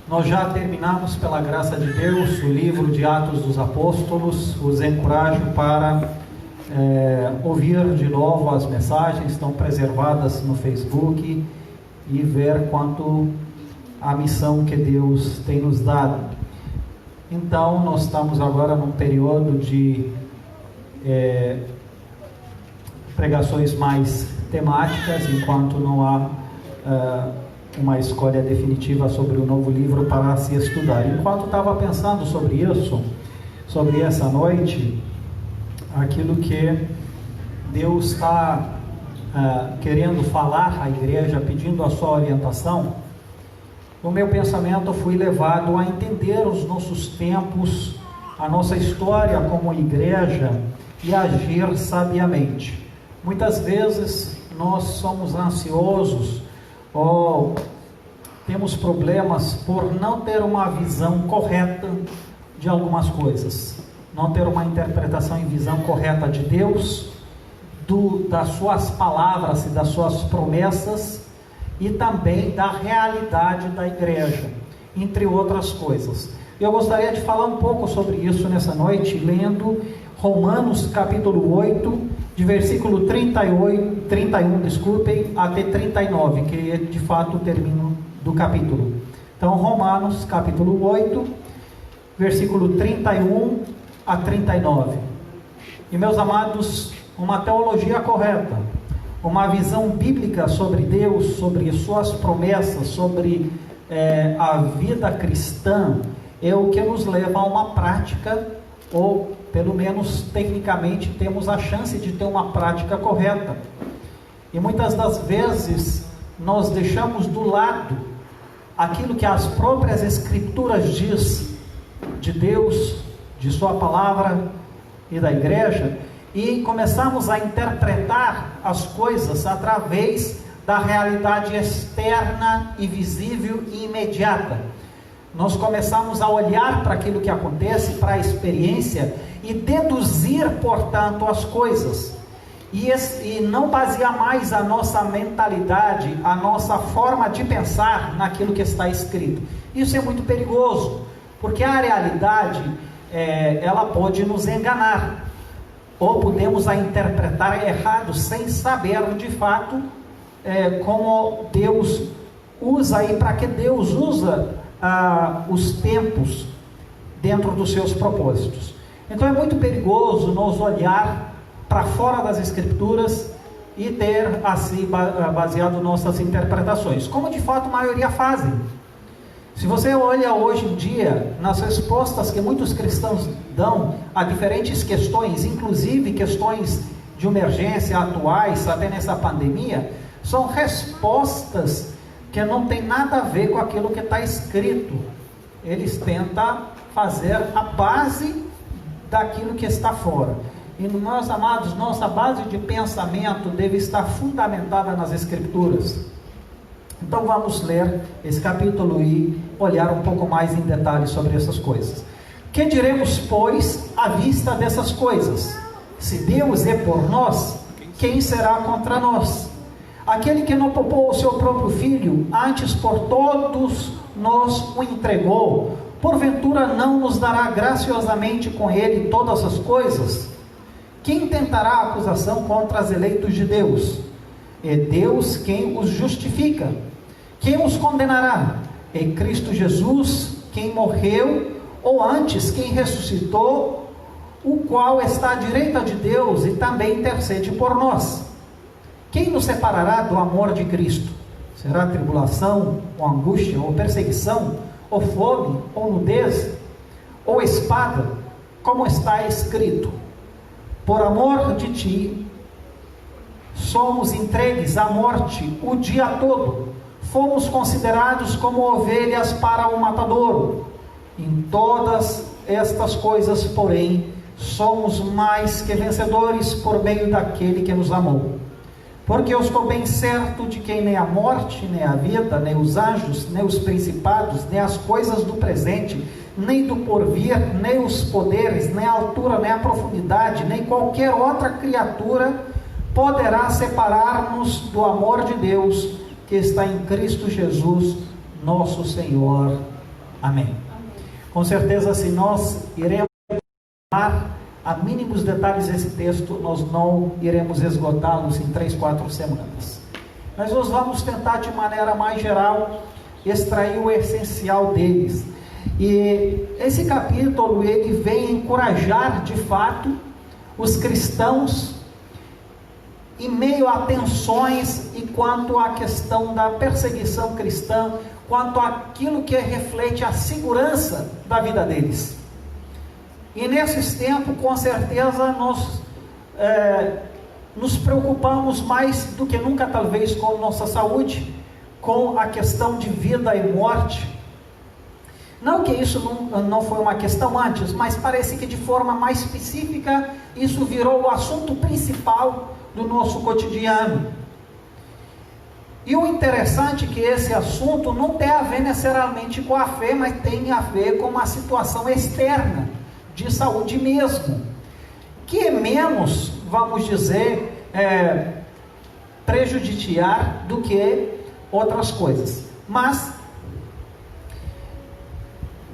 Nós já terminamos, pela graça de Deus, o livro de Atos dos Apóstolos. Os encorajo para ouvir de novo as mensagens, estão preservadas no Facebook, e ver quanto a missão que Deus tem nos dado. Então, nós estamos agora num período de pregações mais temáticas, enquanto não há uma escolha definitiva sobre o novo livro para se estudar. Enquanto estava pensando sobre isso, sobre essa noite, aquilo que Deus está querendo falar à igreja, pedindo a sua orientação, no meu pensamento fui levado a entender os nossos tempos, a nossa história como igreja, e agir sabiamente. Muitas vezes nós somos ansiosos ou temos problemas por não ter uma visão correta de algumas coisas, não ter uma interpretação e visão correta de Deus, das suas palavras e das suas promessas, e também da realidade da igreja, entre outras coisas. Eu gostaria de falar um pouco sobre isso nessa noite, lendo Romanos capítulo 8, de versículo 31, até 39, que é de fato o término do capítulo. Então, Romanos capítulo 8, versículo 31 a 39. E, meus amados, uma teologia correta, uma visão bíblica sobre Deus, sobre suas promessas, sobre a vida cristã, é o que nos leva a uma prática, ou pelo menos tecnicamente temos a chance de ter uma prática correta. E muitas das vezes nós deixamos do lado aquilo que as próprias Escrituras diz de Deus, de sua palavra e da igreja, e começamos a interpretar as coisas através da realidade externa e visível e imediata. Nós começamos a olhar para aquilo que acontece, para a experiência, e deduzir, portanto, as coisas. E não basear mais a nossa mentalidade, a nossa forma de pensar naquilo que está escrito. Isso é muito perigoso, porque a realidade, ela pode nos enganar, ou podemos a interpretar errado, sem saber de fato como Deus usa, e para que Deus usa os tempos dentro dos seus propósitos. Então é muito perigoso nós olhar para fora das Escrituras e ter assim baseado nossas interpretações, como de fato a maioria fazem. Se você olha hoje em dia nas respostas que muitos cristãos dão a diferentes questões, inclusive questões de emergência atuais, até nessa pandemia, são respostas que não tem nada a ver com aquilo que está escrito. Eles tentam fazer a base daquilo que está fora. E, meus amados, nossa base de pensamento deve estar fundamentada nas Escrituras. Então vamos ler esse capítulo e olhar um pouco mais em detalhes sobre essas coisas. Que diremos, pois, à vista dessas coisas? Se Deus é por nós, quem será contra nós? Aquele que não poupou o seu próprio filho, antes por todos nos o entregou, porventura não nos dará graciosamente com ele todas as coisas? Quem tentará acusação contra os eleitos de Deus? É Deus quem os justifica. Quem os condenará? É Cristo Jesus, quem morreu, ou antes, quem ressuscitou, o qual está à direita de Deus e também intercede por nós. Quem nos separará do amor de Cristo? Será tribulação, ou angústia, ou perseguição, ou fome, ou nudez, ou espada? Como está escrito: por amor de ti, somos entregues à morte o dia todo. Fomos considerados como ovelhas para o matadouro. Em todas estas coisas, porém, somos mais que vencedores por meio daquele que nos amou. Porque eu estou bem certo de que nem a morte, nem a vida, nem os anjos, nem os principados, nem as coisas do presente, nem do porvir, nem os poderes, nem a altura, nem a profundidade, nem qualquer outra criatura poderá separar-nos do amor de Deus que está em Cristo Jesus, nosso Senhor. Amém. Com certeza, se nós iremos a mínimos detalhes desse texto, nós não iremos esgotá-los em 3, 4 semanas. Mas nós vamos tentar, de maneira mais geral, extrair o essencial deles. E esse capítulo, ele vem encorajar, de fato, os cristãos em meio a tensões e quanto à questão da perseguição cristã, quanto àquilo que reflete a segurança da vida deles. E nesses tempos, com certeza, nós nos preocupamos mais do que nunca, talvez, com nossa saúde, com a questão de vida e morte. Não que isso não foi uma questão antes, mas parece que de forma mais específica, isso virou o assunto principal do nosso cotidiano. E o interessante é que esse assunto não tem a ver necessariamente com a fé, mas tem a ver com uma situação externa, de saúde mesmo, que é menos, vamos dizer, prejudiciar do que outras coisas. Mas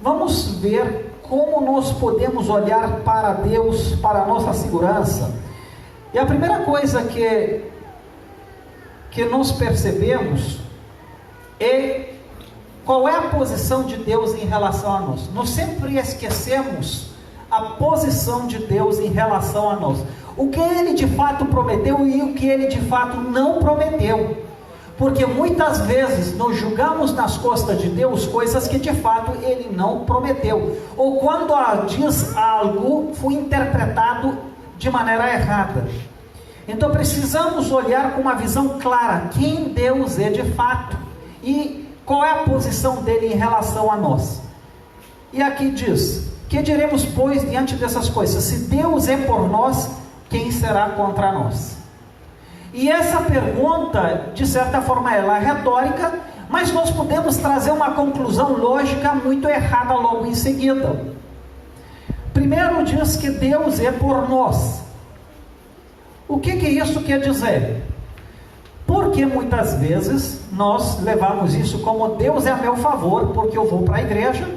vamos ver como nós podemos olhar para Deus, para a nossa segurança. E a primeira coisa que nós percebemos é qual é a posição de Deus em relação a nós. Nós sempre esquecemos a posição de Deus em relação a nós. O que Ele de fato prometeu e o que Ele de fato não prometeu. Porque muitas vezes nós julgamos nas costas de Deus coisas que de fato Ele não prometeu. Ou quando diz algo, foi interpretado de maneira errada. Então precisamos olhar com uma visão clara quem Deus é de fato e qual é a posição dele em relação a nós. E aqui diz: que diremos, pois, diante dessas coisas? Se Deus é por nós, quem será contra nós? E essa pergunta, de certa forma, ela é retórica, mas nós podemos trazer uma conclusão lógica muito errada logo em seguida. Primeiro diz que Deus é por nós. O que isso quer dizer? Porque muitas vezes nós levamos isso como Deus é a meu favor, porque eu vou para a igreja,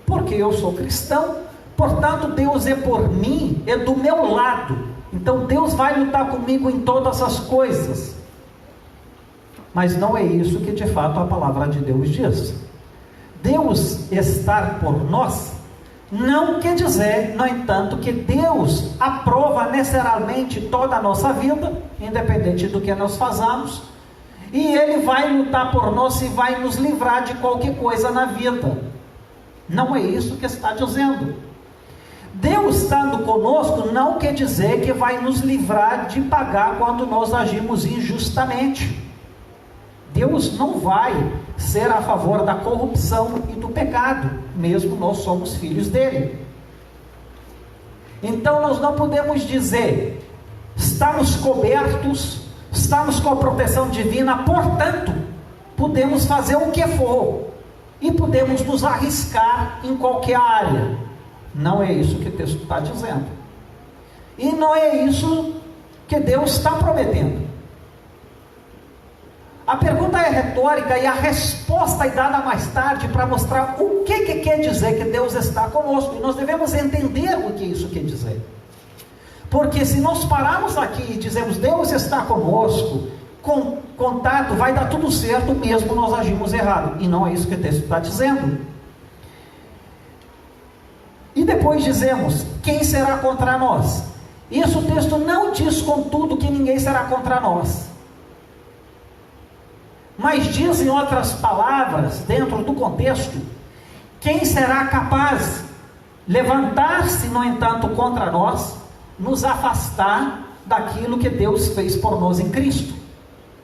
porque eu sou cristão, portanto Deus é por mim, é do meu lado, então Deus vai lutar comigo em todas as coisas. Mas não é isso que de fato a palavra de Deus diz. Deus estar por nós não quer dizer, no entanto, que Deus aprova necessariamente toda a nossa vida, independente do que nós façamos, e Ele vai lutar por nós e vai nos livrar de qualquer coisa na vida. Não é isso que está dizendo. Deus estando conosco não quer dizer que vai nos livrar de pagar quando nós agimos injustamente. Deus não vai ser a favor da corrupção e do pecado, mesmo nós somos filhos dele. Então nós não podemos dizer, estamos cobertos, estamos com a proteção divina, portanto, podemos fazer o que for, e podemos nos arriscar em qualquer área. Não é isso que o texto está dizendo. E não é isso que Deus está prometendo. A pergunta é retórica e a resposta é dada mais tarde para mostrar o que quer dizer que Deus está conosco. E nós devemos entender o que isso quer dizer. Porque se nós pararmos aqui e dizemos Deus está conosco, com contato, vai dar tudo certo mesmo nós agimos errado. E não é isso que o texto está dizendo. E depois dizemos, quem será contra nós? Isso o texto não diz, contudo, que ninguém será contra nós. Mas diz em outras palavras, dentro do contexto, quem será capaz de levantar-se, no entanto, contra nós, nos afastar daquilo que Deus fez por nós em Cristo.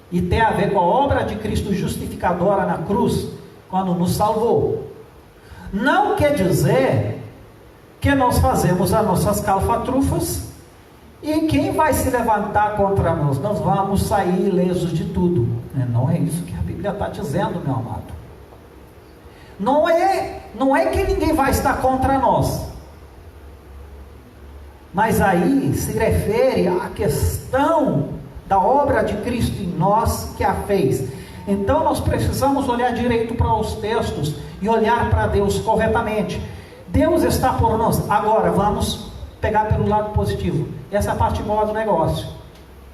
E tem a ver com a obra de Cristo justificadora na cruz, quando nos salvou. Não quer dizer que nós fazemos as nossas calfatrufas e quem vai se levantar contra nós? Nós vamos sair ilesos de tudo. Não é isso que a Bíblia está dizendo, meu amado. Não é que ninguém vai estar contra nós. Mas aí se refere à questão da obra de Cristo em nós que a fez. Então nós precisamos olhar direito para os textos e olhar para Deus corretamente. Deus está por nós. Agora vamos pegar pelo lado positivo. Essa é a parte boa do negócio,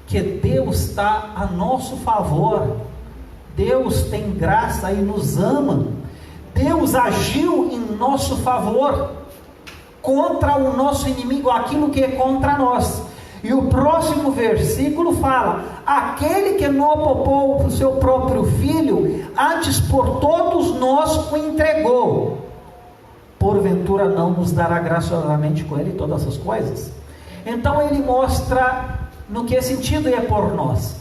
que Deus está a nosso favor. Deus tem graça e nos ama. Deus agiu em nosso favor contra o nosso inimigo, aquilo que é contra nós. E o próximo versículo fala: aquele que não poupou o seu próprio filho, antes por todos nós o entregou, porventura não nos dará graciosamente com ele todas as coisas? Então ele mostra no que sentido é por nós.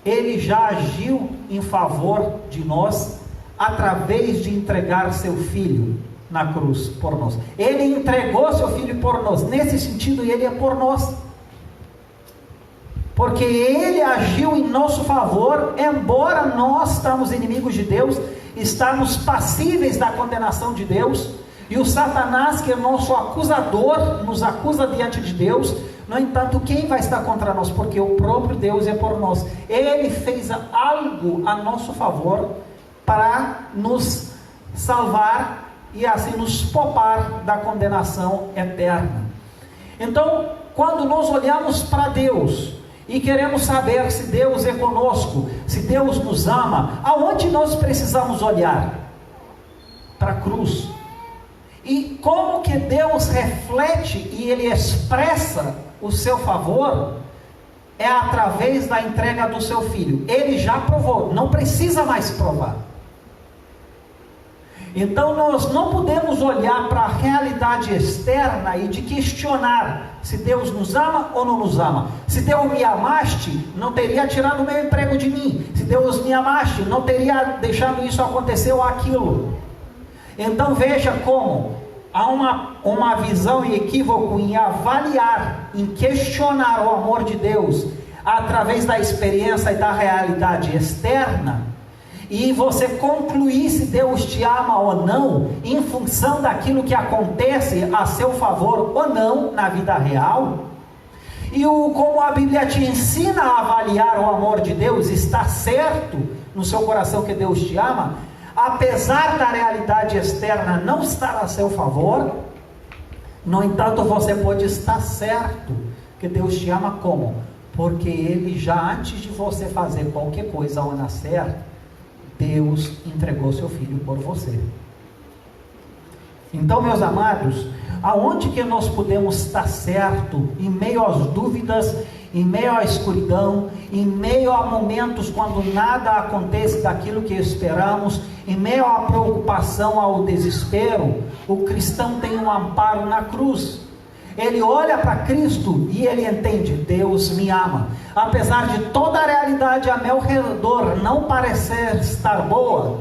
Ele já agiu em favor de nós através de entregar seu filho na cruz por nós. Ele entregou seu filho por nós. Nesse sentido, ele é por nós, porque ele agiu em nosso favor, embora nós estamos inimigos de Deus, estamos passíveis da condenação de Deus, e o Satanás, que é nosso acusador, nos acusa diante de Deus. No entanto, quem vai estar contra nós? Porque o próprio Deus é por nós. Ele fez algo a nosso favor para nos salvar e assim nos poupar da condenação eterna. Então, quando nós olhamos para Deus e queremos saber se Deus é conosco, se Deus nos ama, aonde nós precisamos olhar? Para a cruz. E como que Deus reflete e Ele expressa o seu favor? É através da entrega do seu filho. Ele já provou, não precisa mais provar. Então nós não podemos olhar para a realidade externa e de questionar se Deus nos ama ou não nos ama. Se Deus me amaste, não teria tirado o meu emprego de mim. Se Deus me amaste, não teria deixado isso acontecer ou aquilo. Então veja como há uma visão e equívoco em avaliar, em questionar o amor de Deus através da experiência e da realidade externa, e você concluir se Deus te ama ou não em função daquilo que acontece a seu favor ou não na vida real. E como a Bíblia te ensina a avaliar o amor de Deus, está certo no seu coração que Deus te ama, apesar da realidade externa não estar a seu favor. No entanto, você pode estar certo que Deus te ama como? Porque Ele já antes de você fazer qualquer coisa ao nascer, Deus entregou seu filho por você. Então, meus amados, aonde que nós podemos estar certo em meio às dúvidas, em meio à escuridão, em meio a momentos quando nada acontece daquilo que esperamos, em meio à preocupação, ao desespero? O cristão tem um amparo na cruz. Ele olha para Cristo e ele entende: Deus me ama. Apesar de toda a realidade a meu redor não parecer estar boa,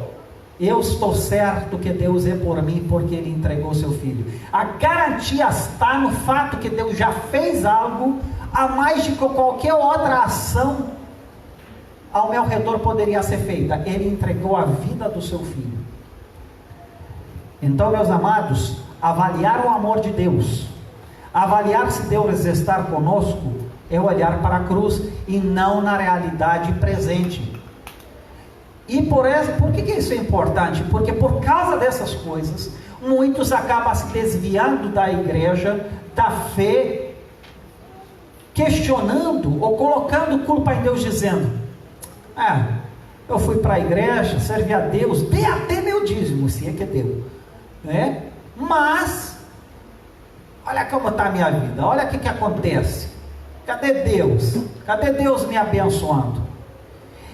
eu estou certo que Deus é por mim, porque Ele entregou seu Filho. A garantia está no fato que Deus já fez algo a mais de que qualquer outra ação ao meu redor poderia ser feita. Ele entregou a vida do seu Filho. Então, meus amados, avaliar o amor de Deus, avaliar se Deus está conosco, é olhar para a cruz e não na realidade presente. E por que isso é importante? Porque por causa dessas coisas, muitos acabam se desviando da igreja, da fé, questionando ou colocando culpa em Deus, dizendo: eu fui para a igreja, servi a Deus, dei até meu dízimo, se é que deu, né? Mas olha como está a minha vida, olha o que acontece. Cadê Deus? Cadê Deus me abençoando?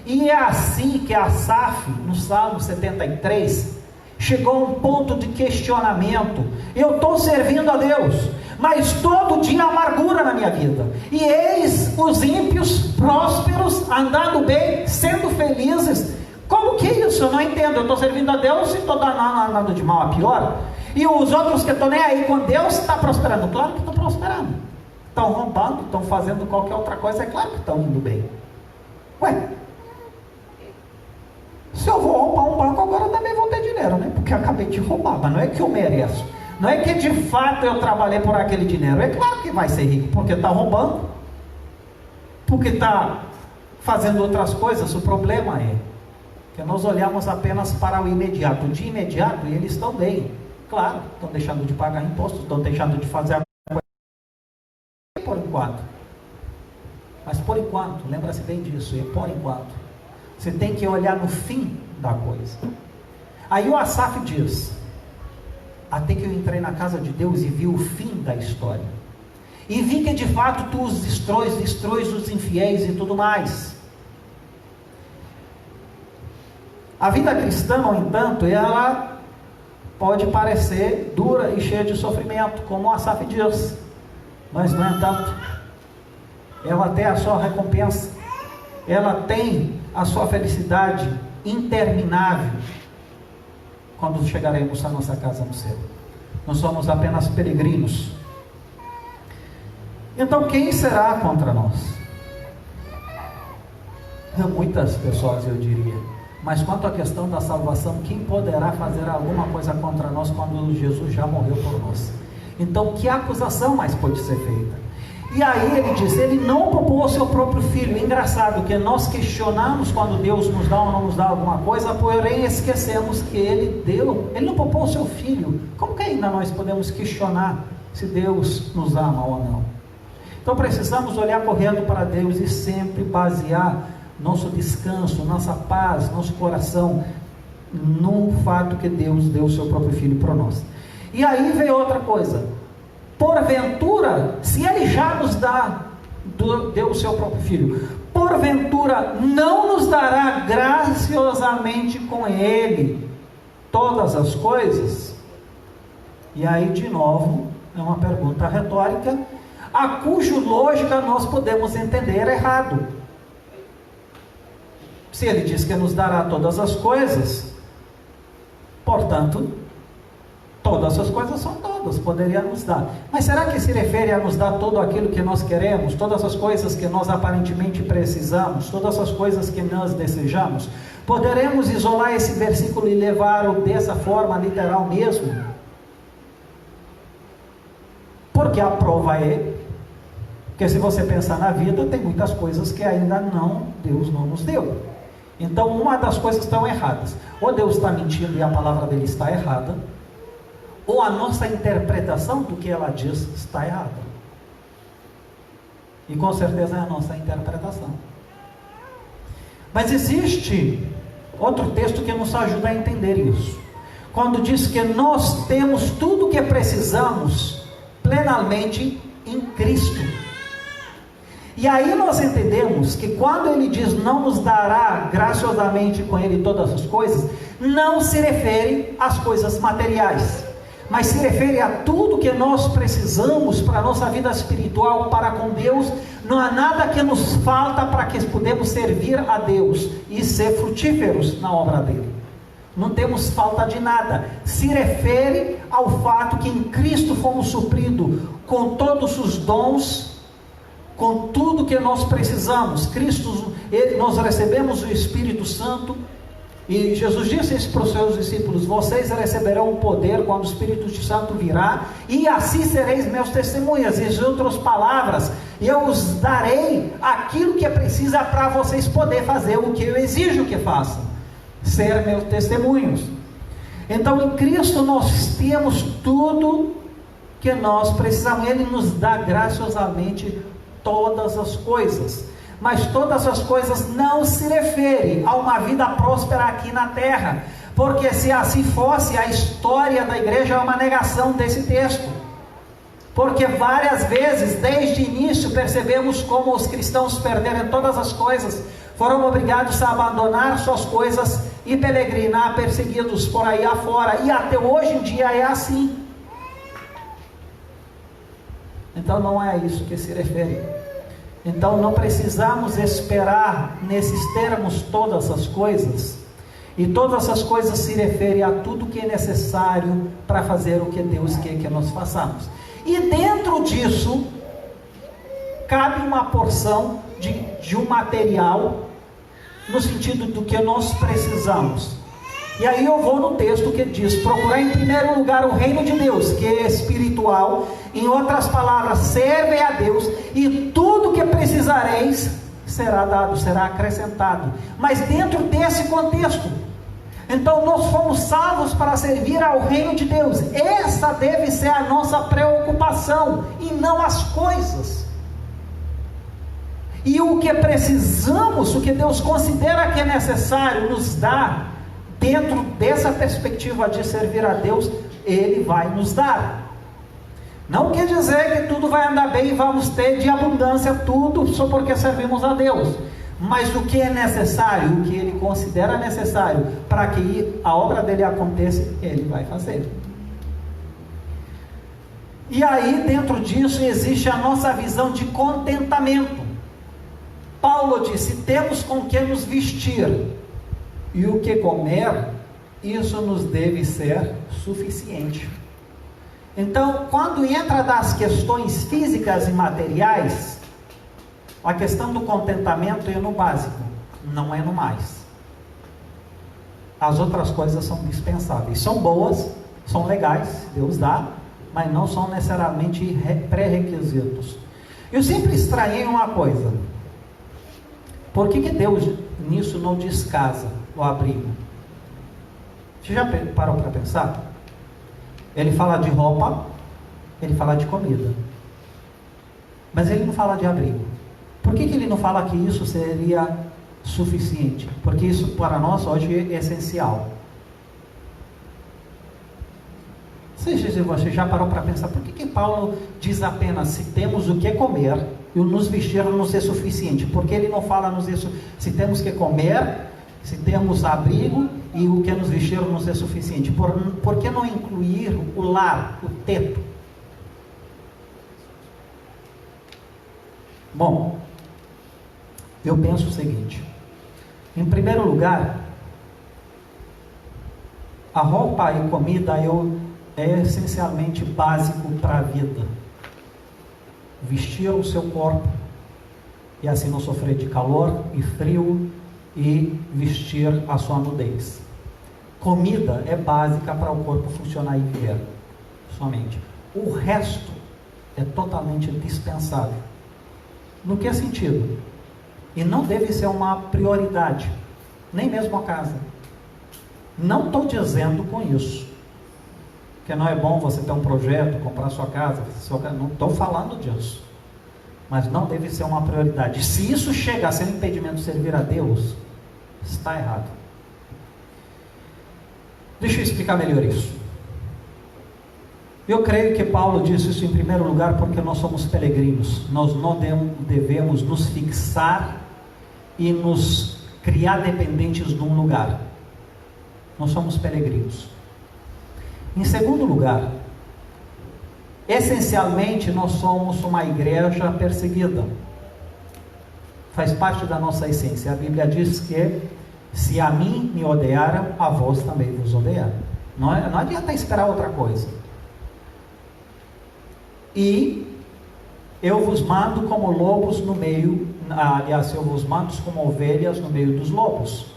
E é assim que Asaf, no Salmo 73, chegou a um ponto de questionamento. Eu estou servindo a Deus, mas todo dia há amargura na minha vida. E eis os ímpios prósperos, andando bem, sendo felizes. Como que é isso? Eu não entendo. Eu estou servindo a Deus e estou andando de mal a pior. E os outros que estão nem aí com Deus está prosperando. Claro que estão prosperando. Estão roubando, estão fazendo qualquer outra coisa, é claro que estão indo bem. Ué, se eu vou roubar um banco agora, eu também vou ter dinheiro, né? Porque eu acabei de roubar, mas não é que eu mereço, não é que de fato eu trabalhei por aquele dinheiro. É claro que vai ser rico, porque está roubando, porque está fazendo outras coisas. O problema é Porque nós olhamos apenas para o imediato. De imediato, eles estão bem. Claro, estão deixando de pagar impostos, estão deixando de fazer a coisa por enquanto. Mas por enquanto, lembra-se bem disso, é por enquanto. Você tem que olhar no fim da coisa. Aí o Asaf diz: até que eu entrei na casa de Deus e vi o fim da história. E vi que de fato tu os destróis os infiéis e tudo mais. A vida cristã, no entanto, ela pode parecer dura e cheia de sofrimento, como o Asaf diz. Mas, no entanto, ela tem a sua recompensa. Ela tem a sua felicidade interminável quando chegaremos à nossa casa no céu. Nós somos apenas peregrinos. Então, quem será contra nós? Muitas pessoas, eu diria. Mas quanto à questão da salvação, quem poderá fazer alguma coisa contra nós quando Jesus já morreu por nós? Então, que acusação mais pode ser feita? E aí ele diz, ele não poupou o seu próprio filho. É engraçado que nós questionamos quando Deus nos dá ou não nos dá alguma coisa, porém esquecemos que ele deu, ele não poupou o seu filho. Como que ainda nós podemos questionar se Deus nos ama ou não? Então precisamos olhar correndo para Deus e sempre basear nosso descanso, nossa paz, nosso coração no fato que Deus deu o seu próprio filho para nós. E aí vem outra coisa: porventura, se ele já nos deu o seu próprio filho, porventura não nos dará graciosamente com ele todas as coisas? E aí de novo é uma pergunta retórica, a cuja lógica nós podemos entender errado. Se ele diz que nos dará todas as coisas, portanto, todas as coisas são todas, poderia nos dar. Mas será que se refere a nos dar tudo aquilo que nós queremos, todas as coisas que nós aparentemente precisamos, todas as coisas que nós desejamos? Poderemos isolar esse versículo e levá-lo dessa forma literal mesmo? Porque a prova é que, se você pensar na vida, tem muitas coisas que ainda Deus não nos deu. Então, uma das coisas estão erradas. Ou Deus está mentindo e a palavra dele está errada, ou a nossa interpretação do que ela diz está errada. E com certeza é a nossa interpretação. Mas existe outro texto que nos ajuda a entender isso. Quando diz que nós temos tudo o que precisamos plenamente em Cristo. E aí nós entendemos que quando ele diz não nos dará graciosamente com ele todas as coisas, não se refere às coisas materiais, mas se refere a tudo que nós precisamos para a nossa vida espiritual, para com Deus. Não há nada que nos falta para que podemos servir a Deus e ser frutíferos na obra dele. Não temos falta de nada. Se refere ao fato que em Cristo fomos supridos com todos os dons, com tudo que nós precisamos. Cristo, nós recebemos o Espírito Santo, e Jesus disse isso para os seus discípulos: vocês receberão o poder quando o Espírito Santo virá, e assim sereis meus testemunhas. Em outras palavras, eu os darei aquilo que precisa para vocês poderem fazer o que eu exijo que façam, ser meus testemunhos. Então em Cristo nós temos tudo que nós precisamos. Ele nos dá graciosamente todas as coisas, mas todas as coisas não se referem a uma vida próspera aqui na terra, porque se assim fosse, a história da igreja é uma negação desse texto, porque várias vezes, desde o início, percebemos como os cristãos perderam todas as coisas, foram obrigados a abandonar suas coisas e peregrinar, perseguidos por aí afora, e até hoje em dia é assim. Então não é a isso que se refere. Então não precisamos esperar nesses termos todas as coisas. E todas as coisas se referem a tudo que é necessário para fazer o que Deus quer que nós façamos. E dentro disso, cabe uma porção de um material, no sentido do que nós precisamos. E aí eu vou no texto que diz: procurar em primeiro lugar o reino de Deus, que é espiritual. Em outras palavras, serve a Deus, e tudo que precisareis será dado, será acrescentado. Mas dentro desse contexto, então nós fomos salvos para servir ao reino de Deus. Essa deve ser a nossa preocupação, e não as coisas. E o que precisamos, o que Deus considera que é necessário nos dar, dentro dessa perspectiva de servir a Deus, Ele vai nos dar. Não quer dizer que tudo vai andar bem e vamos ter de abundância tudo só porque servimos a Deus. Mas o que é necessário, o que Ele considera necessário para que a obra dele aconteça, Ele vai fazer. E aí dentro disso existe a nossa visão de contentamento. Paulo disse: temos com que nos vestir e o que comer, isso nos deve ser suficiente. Então, quando entra das questões físicas e materiais, a questão do contentamento é no básico, não é no mais. As outras coisas são dispensáveis, são boas, são legais, Deus dá, mas não são necessariamente pré-requisitos. Eu sempre estranhei uma coisa: por que Deus nisso não descasa o abrigo? Você já parou para pensar? Ele fala de roupa, ele fala de comida, mas ele não fala de abrigo. Por que Ele não fala que isso seria suficiente? Porque isso para nós hoje é essencial. Você já parou para pensar, por que Paulo diz apenas se temos o que comer e o nos vestir nos é suficiente? Porque ele não fala se temos que comer, se temos abrigo e o que nos vestir nos é suficiente? Por que não incluir o lar, o teto? Bom, eu penso o seguinte: em primeiro lugar, a roupa e comida é essencialmente básico para a vida. Vestir o seu corpo e assim não sofrer de calor e frio, e vestir a sua nudez. Comida é básica para o corpo funcionar e viver somente. O resto é totalmente dispensável. No que sentido? E não deve ser uma prioridade, nem mesmo a casa. Não estou dizendo com isso que não é bom você ter um projeto, comprar sua casa, não estou falando disso. Mas não deve ser uma prioridade. Se isso chega a ser um impedimento de servir a Deus, está errado. Deixa eu explicar melhor isso. Eu creio que Paulo disse isso em primeiro lugar porque nós somos peregrinos. Nós não devemos nos fixar e nos criar dependentes de um lugar. Nós somos peregrinos. Em segundo lugar, essencialmente nós somos uma igreja perseguida. Faz parte da nossa essência. A Bíblia diz que se a mim me odiaram, a vós também vos odiaram. Não adianta esperar outra coisa. E eu vos mando como lobos no meio, aliás, eu vos mando como ovelhas no meio dos lobos,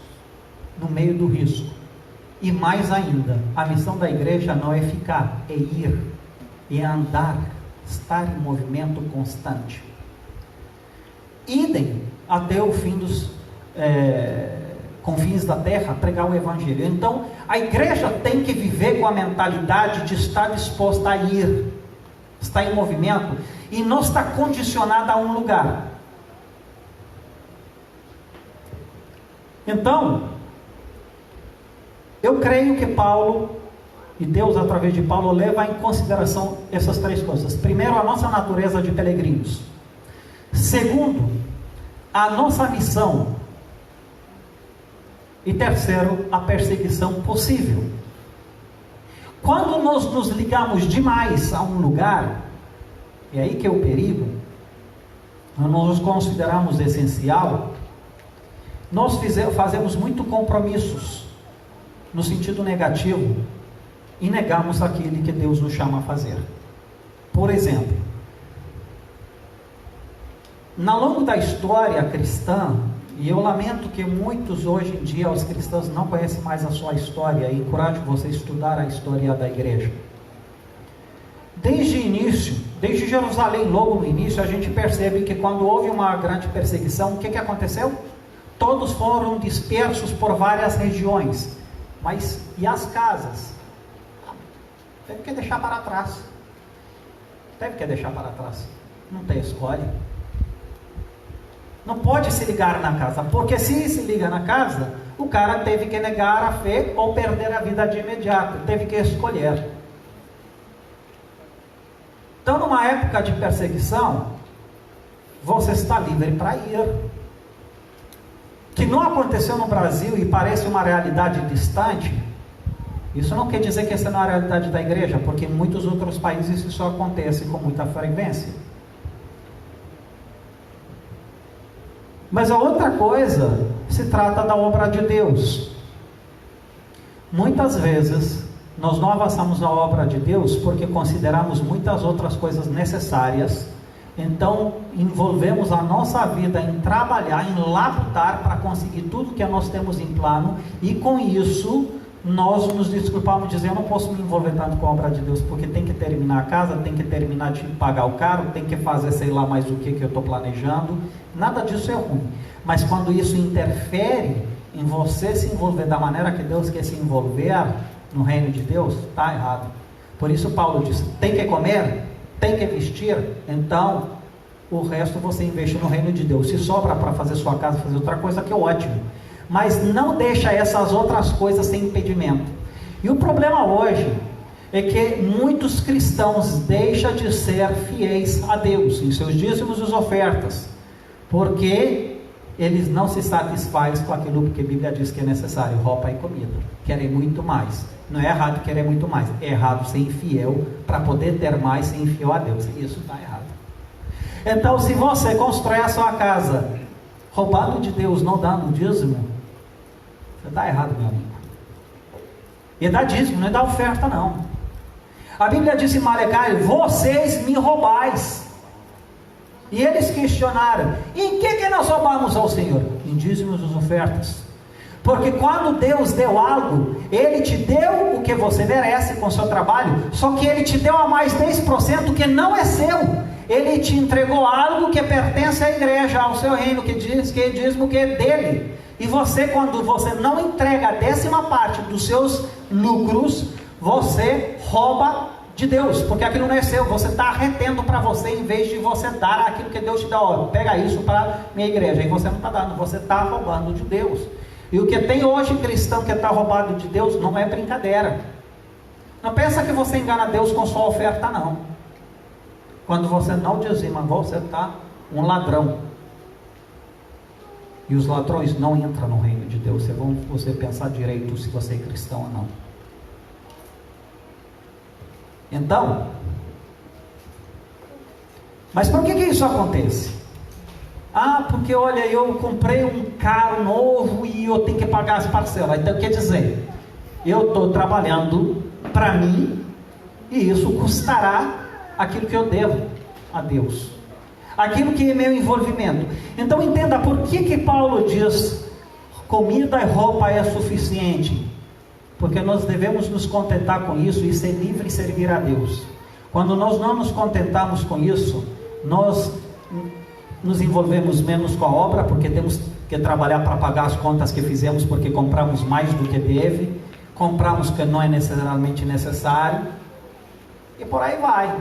no meio do risco. E mais ainda, a missão da igreja não é ficar, é ir, é andar, estar em movimento constante. Idem até o fim dos confins da terra, pregar o evangelho. Então, a igreja tem que viver com a mentalidade de estar disposta a ir, estar em movimento, e não estar condicionada a um lugar. Então, eu creio que Paulo, e Deus através de Paulo, leva em consideração essas três coisas. Primeiro, a nossa natureza de peregrinos. Segundo, a nossa missão. E terceiro, a perseguição possível. Quando nós nos ligamos demais a um lugar, é aí que é o perigo, nós nos consideramos essencial, nós fazemos muito compromissos, no sentido negativo, e negamos aquele que Deus nos chama a fazer. Por exemplo, ao longo da história cristã, e eu lamento que muitos hoje em dia, os cristãos, não conhecem mais a sua história, e encorajo você a estudar a história da igreja. Desde início, desde Jerusalém, logo no início, a gente percebe que quando houve uma grande perseguição, o que aconteceu? Todos foram dispersos por várias regiões. Mas e as casas? Teve que deixar para trás. Teve que deixar para trás. Não tem escolha. Não pode se ligar na casa, porque se liga na casa, o cara teve que negar a fé ou perder a vida de imediato. Teve que escolher. Então, numa época de perseguição, você está livre para ir. Que não aconteceu no Brasil e parece uma realidade distante, isso não quer dizer que essa não é a realidade da igreja, porque em muitos outros países isso acontece com muita frequência. Mas a outra coisa se trata da obra de Deus. Muitas vezes nós não avançamos na obra de Deus porque consideramos muitas outras coisas necessárias. Então envolvemos a nossa vida em trabalhar, em labutar para conseguir tudo que nós temos em plano, e com isso nós nos desculpamos, dizendo: eu não posso me envolver tanto com a obra de Deus, porque tem que terminar a casa, tem que terminar de pagar o carro, tem que fazer sei lá mais o que eu estou planejando. Nada disso é ruim, mas quando isso interfere em você se envolver da maneira que Deus quer se envolver no reino de Deus, está errado. Por isso Paulo diz: tem que comer, tem que vestir, então o resto você investe no reino de Deus. Se sobra para fazer sua casa, fazer outra coisa, que é ótimo, mas não deixa essas outras coisas sem impedimento. E o problema hoje é que muitos cristãos deixam de ser fiéis a Deus em seus dízimos e ofertas, porque eles não se satisfazem com aquilo que a Bíblia diz que é necessário: roupa e comida. Querem muito mais. Não é errado querer muito mais, é errado ser infiel para poder ter mais, ser infiel a Deus. Isso está errado. Então, se você constrói a sua casa roubando de Deus, não dando dízimo, você está errado, meu amigo. E dá dízimo, não é dar oferta, não. A Bíblia diz em Malachi: vocês me roubais. E eles questionaram: em que nós roubamos ao Senhor? Em dízimos e ofertas. Porque quando Deus deu algo, Ele te deu o que você merece com o seu trabalho, só que Ele te deu a mais 10% que não é seu. Ele te entregou algo que pertence à igreja, ao seu reino, que diz que é dízimo, que é dele. E você, quando você não entrega a 10ª parte dos seus lucros, você rouba de Deus, porque aquilo não é seu, você está retendo para você, em vez de você dar aquilo que Deus te dá. Ó, pega isso para minha igreja, e você não está dando, você está roubando de Deus. E o que tem hoje cristão que está roubado de Deus não é brincadeira. Não pensa que você engana Deus com sua oferta, não. Quando você não dizima, você está um ladrão. E os ladrões não entram no reino de Deus. É bom você pensar direito se você é cristão ou não. Então, mas por que isso acontece? Porque olha, eu comprei um carro novo e eu tenho que pagar as parcelas. Então quer dizer, eu estou trabalhando para mim e isso custará aquilo que eu devo a Deus, aquilo que é meu envolvimento. Então entenda por que Paulo diz: comida e roupa é suficiente. Porque nós devemos nos contentar com isso e ser livre e servir a Deus. Quando nós não nos contentamos com isso, nós nos envolvemos menos com a obra, porque temos que trabalhar para pagar as contas que fizemos, porque compramos mais do que deve, compramos o que não é necessariamente necessário, e por aí vai.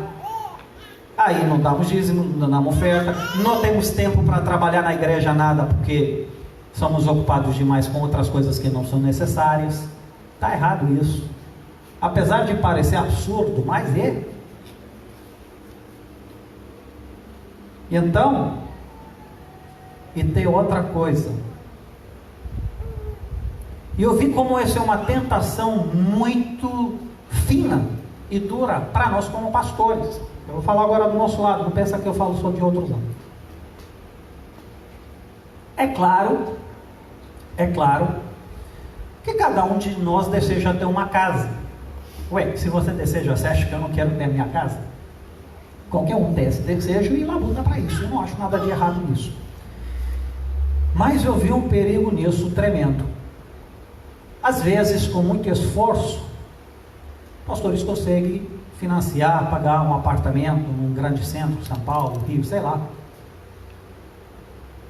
Aí não damos dízimo, não damos oferta, não temos tempo para trabalhar na igreja nada, porque somos ocupados demais com outras coisas que não são necessárias. Está errado isso. Apesar de parecer absurdo, mas é. Então, e tem outra coisa. E eu vi como essa é uma tentação muito fina e dura para nós como pastores. Eu vou falar agora do nosso lado, não pensa que eu falo só de outros não. É claro que cada um de nós deseja ter uma casa. Ué, se você deseja, você acha que eu não quero ter a minha casa? Qualquer um tem esse desejo e labuta para isso. Eu não acho nada de errado nisso. Mas eu vi um perigo nisso tremendo. Às vezes, com muito esforço, pastores conseguem financiar, pagar um apartamento num grande centro, São Paulo, Rio, sei lá.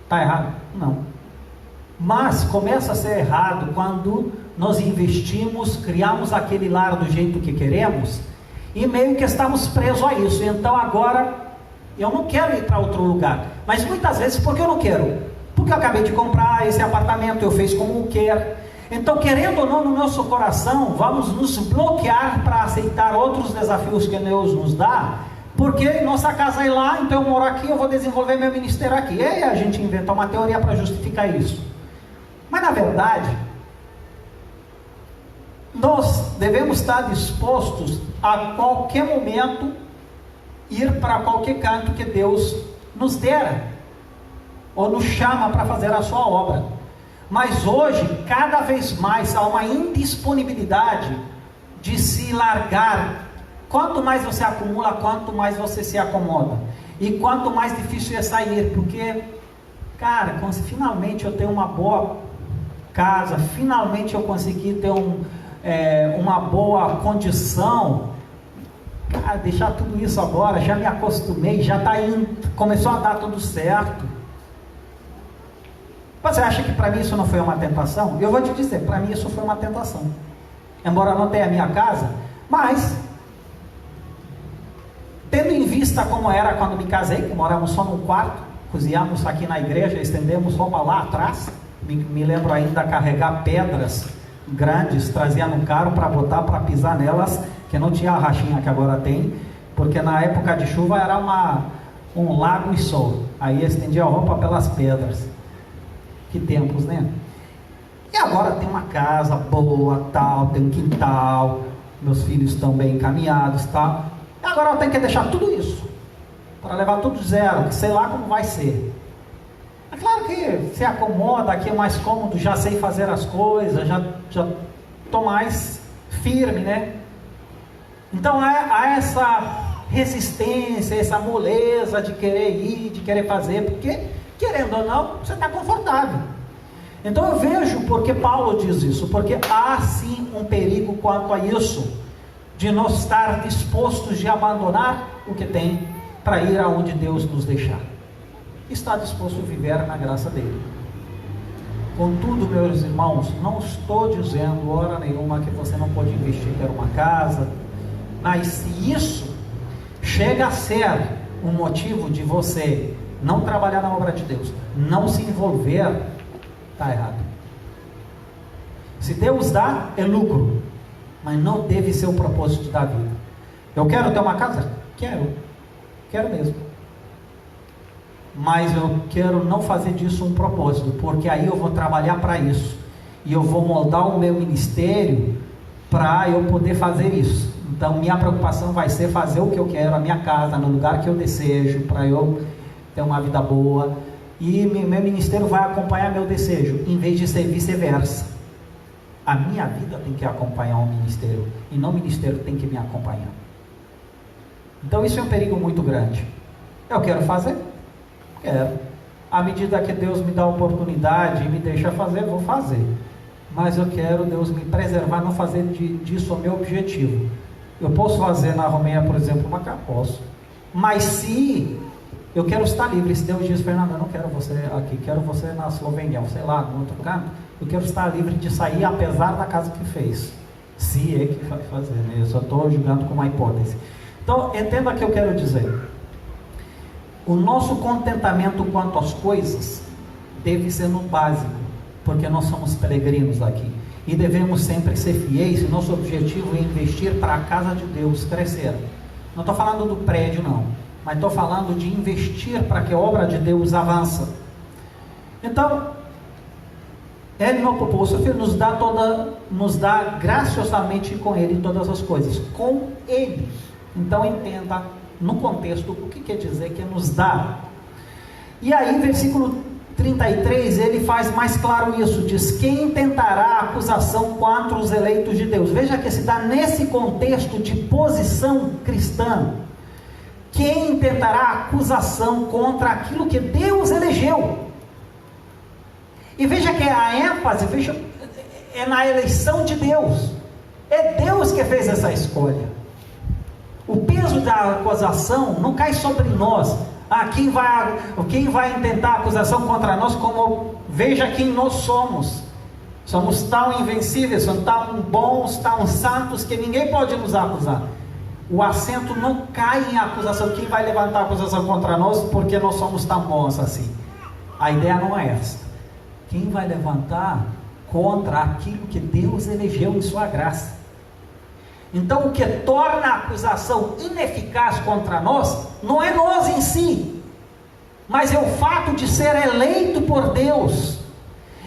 Está errado? Não. Mas começa a ser errado quando nós investimos, criamos aquele lar do jeito que queremos e meio que estamos presos a isso. Então agora eu não quero ir para outro lugar. Mas muitas vezes, por que eu não quero? Porque eu acabei de comprar esse apartamento, eu fiz como eu quero. Então, querendo ou não, no nosso coração, vamos nos bloquear para aceitar outros desafios que Deus nos dá, porque nossa casa é lá, então eu moro aqui, eu vou desenvolver meu ministério aqui. E aí a gente inventa uma teoria para justificar isso. Mas na verdade, nós devemos estar dispostos a qualquer momento ir para qualquer canto que Deus nos dera, ou nos chama para fazer a sua obra. Mas hoje, cada vez mais, há uma indisponibilidade de se largar. Quanto mais você acumula, quanto mais você se acomoda. E quanto mais difícil é sair. Porque, cara, finalmente eu tenho uma boa casa, finalmente eu consegui ter uma boa condição. Cara, deixar tudo isso agora, já me acostumei, já está indo, começou a dar tudo certo. Você acha que para mim isso não foi uma tentação? Eu vou te dizer, para mim isso foi uma tentação. Embora eu não tenha a minha casa, mas tendo em vista como era quando me casei, que morávamos só num quarto, cozinhávamos aqui na igreja, estendemos roupa lá atrás, me lembro ainda carregar pedras grandes, trazia no carro para botar, para pisar nelas, que não tinha a rachinha que agora tem, porque na época de chuva era um lago e sol, aí estendia a roupa pelas pedras. Que tempos, né? E agora tem uma casa boa, tal, tem um quintal, meus filhos estão bem encaminhados, tal. E agora eu tenho que deixar tudo isso para levar tudo zero, que sei lá como vai ser. É claro que se acomoda, aqui é mais cômodo, já sei fazer as coisas, já estou mais firme, né? Então há essa resistência, essa moleza de querer ir, de querer fazer, porque querendo ou não, você está confortável. Então eu vejo porque Paulo diz isso, porque há sim um perigo quanto a isso, de nós estar dispostos de abandonar o que tem para ir aonde Deus nos deixar. Está disposto a viver na graça dele. Contudo, meus irmãos, não estou dizendo hora nenhuma que você não pode investir, ter uma casa, mas se isso chega a ser um motivo de você não trabalhar na obra de Deus, não se envolver, está errado. Se Deus dá, é lucro, mas não deve ser o propósito da vida. Eu quero ter uma casa? Quero mesmo, mas eu quero não fazer disso um propósito, porque aí eu vou trabalhar para isso, e eu vou moldar o meu ministério para eu poder fazer isso. Então minha preocupação vai ser fazer o que eu quero, a minha casa, no lugar que eu desejo, para eu ter uma vida boa, e meu ministério vai acompanhar meu desejo, em vez de ser vice-versa. A minha vida tem que acompanhar o ministério, e não o ministério tem que me acompanhar. Então isso é um perigo muito grande. Eu quero fazer? Quero. À medida que Deus me dá a oportunidade e me deixa fazer, eu vou fazer. Mas eu quero Deus me preservar, não fazer disso o meu objetivo. Eu posso fazer na Romênia, por exemplo, uma casa? Posso. Mas se eu quero estar livre, se Deus diz, Fernando, eu não quero você aqui, quero você na Eslovênia, ou sei lá, no outro canto, eu quero estar livre de sair, apesar da casa que fez. Se é que vai fazer, né? Eu só estou julgando com uma hipótese. Então, entenda o que eu quero dizer. O nosso contentamento quanto às coisas deve ser no básico, porque nós somos peregrinos aqui. E devemos sempre ser fiéis, e nosso objetivo é investir para a casa de Deus crescer. Não estou falando do prédio, não. Mas estou falando de investir para que a obra de Deus avance. Então, Ele no propósito nos dá graciosamente com Ele todas as coisas. Com Ele. Então entenda no contexto o que quer dizer que nos dá. E aí, versículo 33, ele faz mais claro isso, diz: quem tentará acusação contra os eleitos de Deus? Veja que se está nesse contexto de posição cristã. Quem tentará acusação contra aquilo que Deus elegeu? E veja que a ênfase, é na eleição de Deus. É Deus que fez essa escolha. O peso da acusação não cai sobre nós. Quem vai intentar acusação contra nós, como veja quem nós somos. Somos tão invencíveis, somos tão bons, tão santos, que ninguém pode nos acusar. O acento não cai em acusação. Quem vai levantar a acusação contra nós porque nós somos tão bons assim? A ideia não é essa. Quem vai levantar contra aquilo que Deus elegeu em sua graça? Então, o que torna a acusação ineficaz contra nós, não é nós em si, mas é o fato de ser eleito por Deus.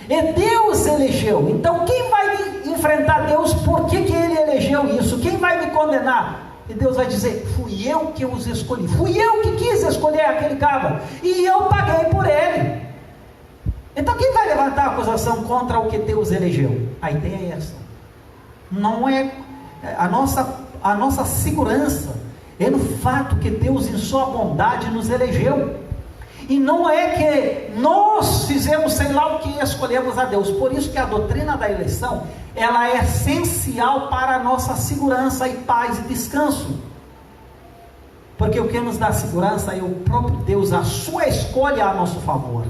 E Deus elegeu. Então, quem vai enfrentar Deus? Por que Ele elegeu isso? Quem vai me condenar? E Deus vai dizer: fui eu que os escolhi, fui eu que quis escolher aquele cabra, e eu paguei por ele. Então, quem vai levantar a acusação contra o que Deus elegeu? A ideia é essa. Não é a nossa segurança, é no fato que Deus, em sua bondade, nos elegeu. E não é que nós fizemos sei lá o que escolhemos a Deus. Por isso que a doutrina da eleição, ela é essencial para a nossa segurança e paz e descanso. Porque o que nos dá segurança é o próprio Deus, a sua escolha a nosso favor.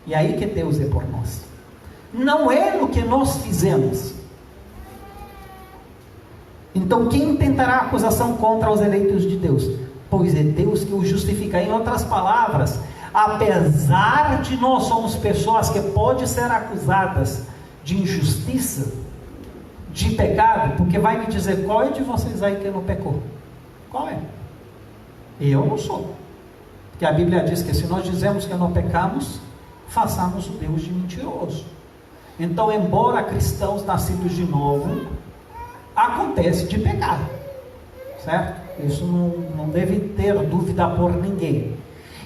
E aí que Deus é por nós. Não é no que nós fizemos. Então, quem tentará acusação contra os eleitos de Deus? Pois é Deus que os justifica. Em outras palavras, apesar de nós somos pessoas que podem ser acusadas de injustiça, de pecado, porque vai me dizer: qual é de vocês aí que não pecou? Qual é? Eu não sou. Porque a Bíblia diz que se nós dizemos que não pecamos, façamos o Deus de mentiroso. Então, embora cristãos nascidos de novo, acontece de pecar, certo? Isso não deve ter dúvida por ninguém.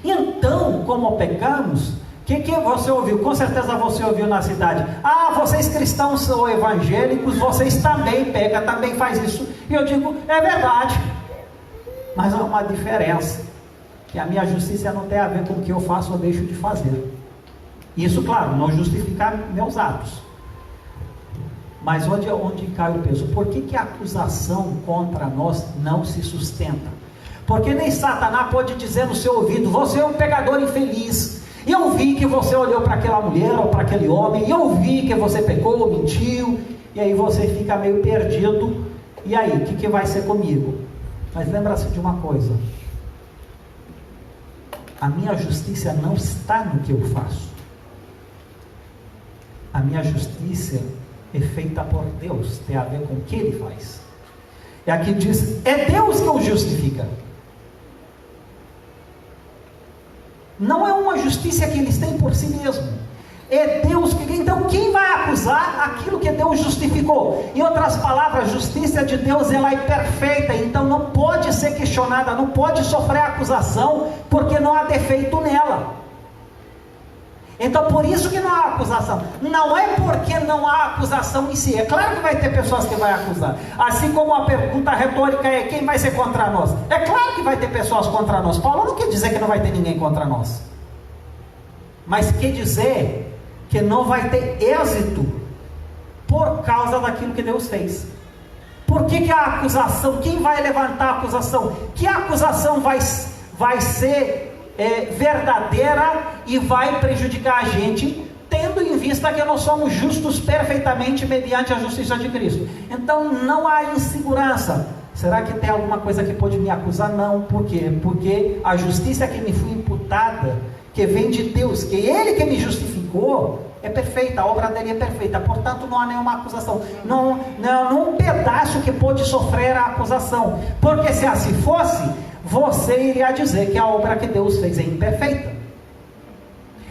Então, como pecamos, o que você ouviu? Com certeza você ouviu na cidade: vocês cristãos ou evangélicos, vocês também pecam, também faz isso. E eu digo: é verdade, mas há uma diferença, que a minha justiça não tem a ver com o que eu faço ou deixo de fazer. Isso, claro, não justificar meus atos. Mas onde cai o peso? Por que a acusação contra nós não se sustenta? Porque nem Satanás pode dizer no seu ouvido: você é um pecador infeliz, e eu vi que você olhou para aquela mulher ou para aquele homem, e eu vi que você pecou ou mentiu, e aí você fica meio perdido. E aí, o que vai ser comigo? Mas lembra-se de uma coisa: a minha justiça não está no que eu faço. A minha justiça é feita por Deus, tem a ver com o que Ele faz. E aqui diz: é Deus que o justifica. Não é uma justiça que eles têm por si mesmo. É Deus que... Então, quem vai acusar aquilo que Deus justificou? Em outras palavras, a justiça de Deus, ela é perfeita. Então, não pode ser questionada, não pode sofrer acusação, porque não há defeito nela. Então, por isso que não há acusação. Não é porque não há acusação em si. É claro que vai ter pessoas que vão acusar. Assim como a pergunta retórica é: quem vai ser contra nós? É claro que vai ter pessoas contra nós. Paulo não quer dizer que não vai ter ninguém contra nós, mas quer dizer que não vai ter êxito por causa daquilo que Deus fez. Por que a acusação? Quem vai levantar a acusação? Que a acusação vai ser verdadeira e vai prejudicar a gente, tendo em vista que nós somos justos perfeitamente mediante a justiça de Cristo. Então não há insegurança. Será que tem alguma coisa que pode me acusar? Não. Por quê? Porque a justiça que me foi imputada, que vem de Deus, que Ele que me justificou, é perfeita, a obra dele é perfeita. Portanto, não há nenhuma acusação. Não há um pedaço que pode sofrer a acusação. Porque se assim fosse, você iria dizer que a obra que Deus fez é imperfeita.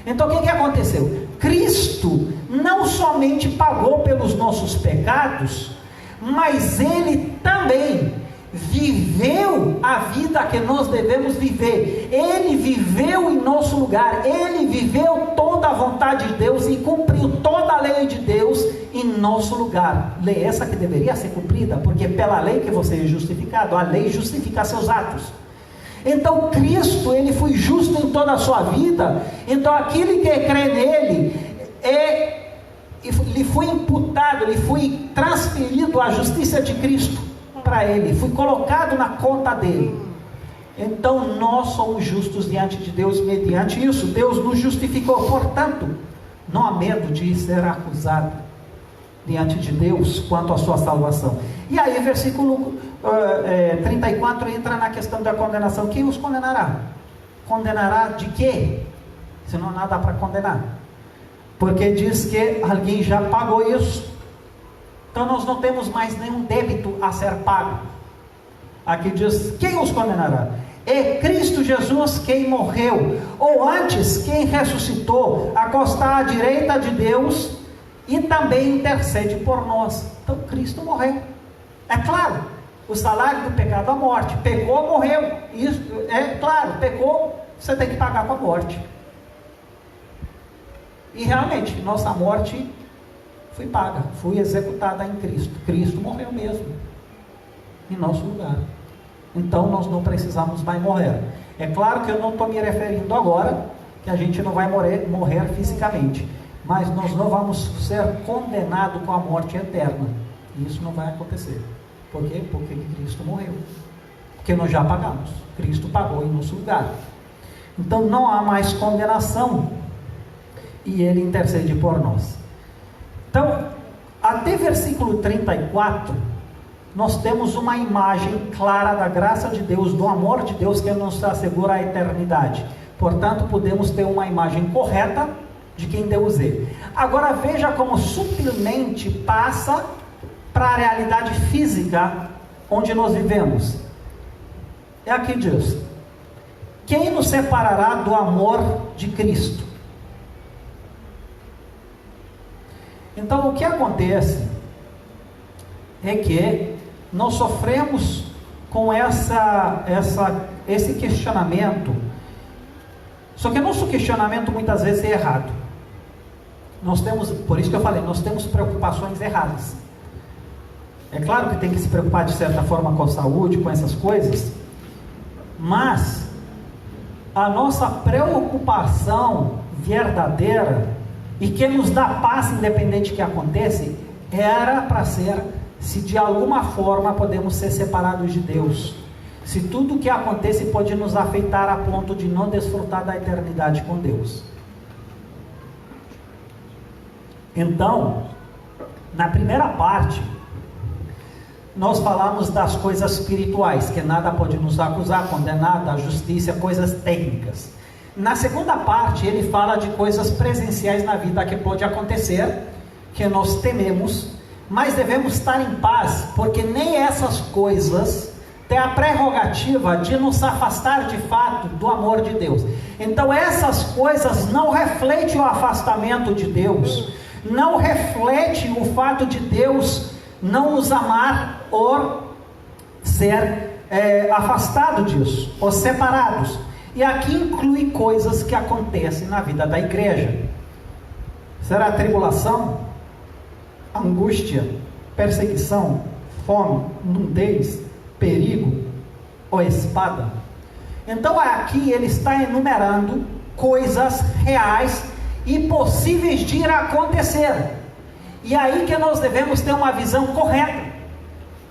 Então, o que aconteceu? Cristo não somente pagou pelos nossos pecados, mas Ele também viveu a vida que nós devemos viver. Ele viveu em nosso lugar. Ele viveu toda a vontade de Deus e cumpriu toda a lei de Deus em nosso lugar. Lei essa que deveria ser cumprida, porque pela lei que você é justificado. A lhe justifica seus atos. Então Cristo, Ele foi justo em toda a sua vida. Então aquele que crê nele, lhe foi imputado, lhe foi transferido a justiça de Cristo. para Ele, fui colocado na conta dele. Então nós somos justos diante de Deus mediante isso. Deus nos justificou, portanto, não há medo de ser acusado diante de Deus quanto à sua salvação. E aí versículo 34 entra na questão da condenação. Quem os condenará? Condenará de quê? Se não há nada para condenar. Porque diz que alguém já pagou isso. Então nós não temos mais nenhum débito a ser pago. Aqui diz, quem os condenará? É Cristo Jesus quem morreu, ou antes, quem ressuscitou, acostar à direita de Deus, e também intercede por nós. Então Cristo morreu. É claro, o salário do pecado é a morte. Pecou, morreu. Isso é claro, pecou, você tem que pagar com a morte. E realmente, nossa morte foi paga, foi executada em Cristo. Cristo morreu mesmo, em nosso lugar. Então nós não precisamos mais morrer. É claro que eu não estou me referindo agora que a gente não vai morrer fisicamente, mas nós não vamos ser condenados com a morte eterna. Isso não vai acontecer. Por quê? Porque Cristo morreu. Porque nós já pagamos. Cristo pagou em nosso lugar. Então não há mais condenação. E Ele intercede por nós. Então, até versículo 34, nós temos uma imagem clara da graça de Deus, do amor de Deus que nos assegura a eternidade. Portanto, podemos ter uma imagem correta de quem Deus é. Agora veja como sutilmente passa para a realidade física onde nós vivemos. É aqui diz: quem nos separará do amor de Cristo? Então o que acontece é que nós sofremos com esse questionamento, só que nosso questionamento muitas vezes é errado. Nós temos, por isso que eu falei, nós temos preocupações erradas. É claro que tem que se preocupar de certa forma com a saúde, com essas coisas, mas a nossa preocupação verdadeira e que nos dá paz independente do que acontece, era para ser se de alguma forma podemos ser separados de Deus, se tudo o que acontece pode nos afetar a ponto de não desfrutar da eternidade com Deus. Então, na primeira parte, nós falamos das coisas espirituais, que nada pode nos acusar, condenar, da justiça, coisas técnicas. Na segunda parte, ele fala de coisas presenciais na vida que pode acontecer, que nós tememos, mas devemos estar em paz, porque nem essas coisas têm a prerrogativa de nos afastar de fato do amor de Deus. Então essas coisas não refletem o afastamento de Deus, não refletem o fato de Deus não nos amar ou ser afastado disso, ou separados. E aqui inclui coisas que acontecem na vida da igreja. Será tribulação, angústia, perseguição, fome, nudez, perigo ou espada? Então aqui ele está enumerando coisas reais e possíveis de ir acontecer. E aí que nós devemos ter uma visão correta.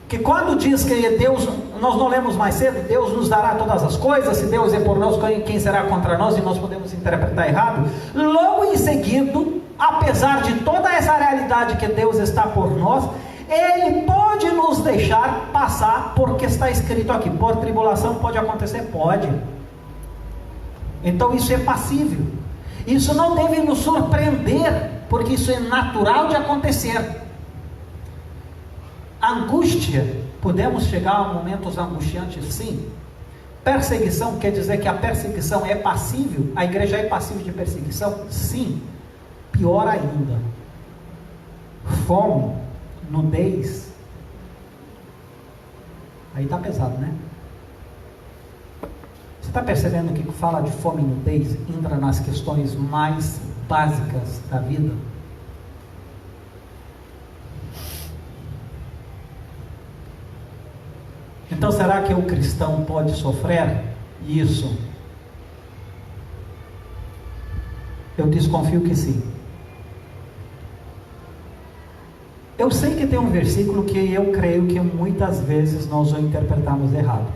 Que quando diz que Deus, nós não lemos mais cedo, Deus nos dará todas as coisas, se Deus é por nós, quem será contra nós? E nós podemos interpretar errado. Logo em seguida, apesar de toda essa realidade que Deus está por nós, Ele pode nos deixar passar, porque está escrito aqui, por tribulação pode acontecer? Pode. Então isso é passível. Isso não deve nos surpreender, porque isso é natural de acontecer. Angústia, podemos chegar a momentos angustiantes, sim. Perseguição, quer dizer que a perseguição é passível? A igreja é passível de perseguição? Sim. Pior ainda, fome, nudez, aí está pesado, né? Você está percebendo que fala de fome e nudez entra nas questões mais básicas da vida? Então será que o cristão pode sofrer isso? Eu desconfio que sim. Eu sei que tem um versículo que eu creio que muitas vezes nós o interpretamos errado.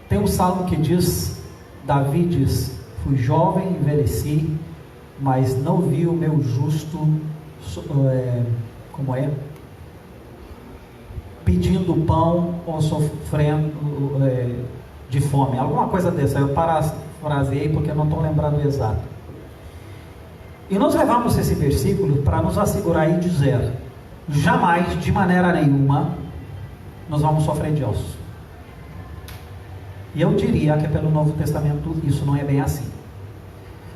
Tem um salmo que diz, Davi diz: fui jovem, envelheci, mas não vi o meu justo, pedindo pão ou sofrendo de fome, alguma coisa dessa. Eu parafraseei porque eu não estou lembrando exato. E nós levamos esse versículo para nos assegurar e dizer: jamais, de maneira nenhuma, nós vamos sofrer de ossos. E eu diria que pelo Novo Testamento isso não é bem assim.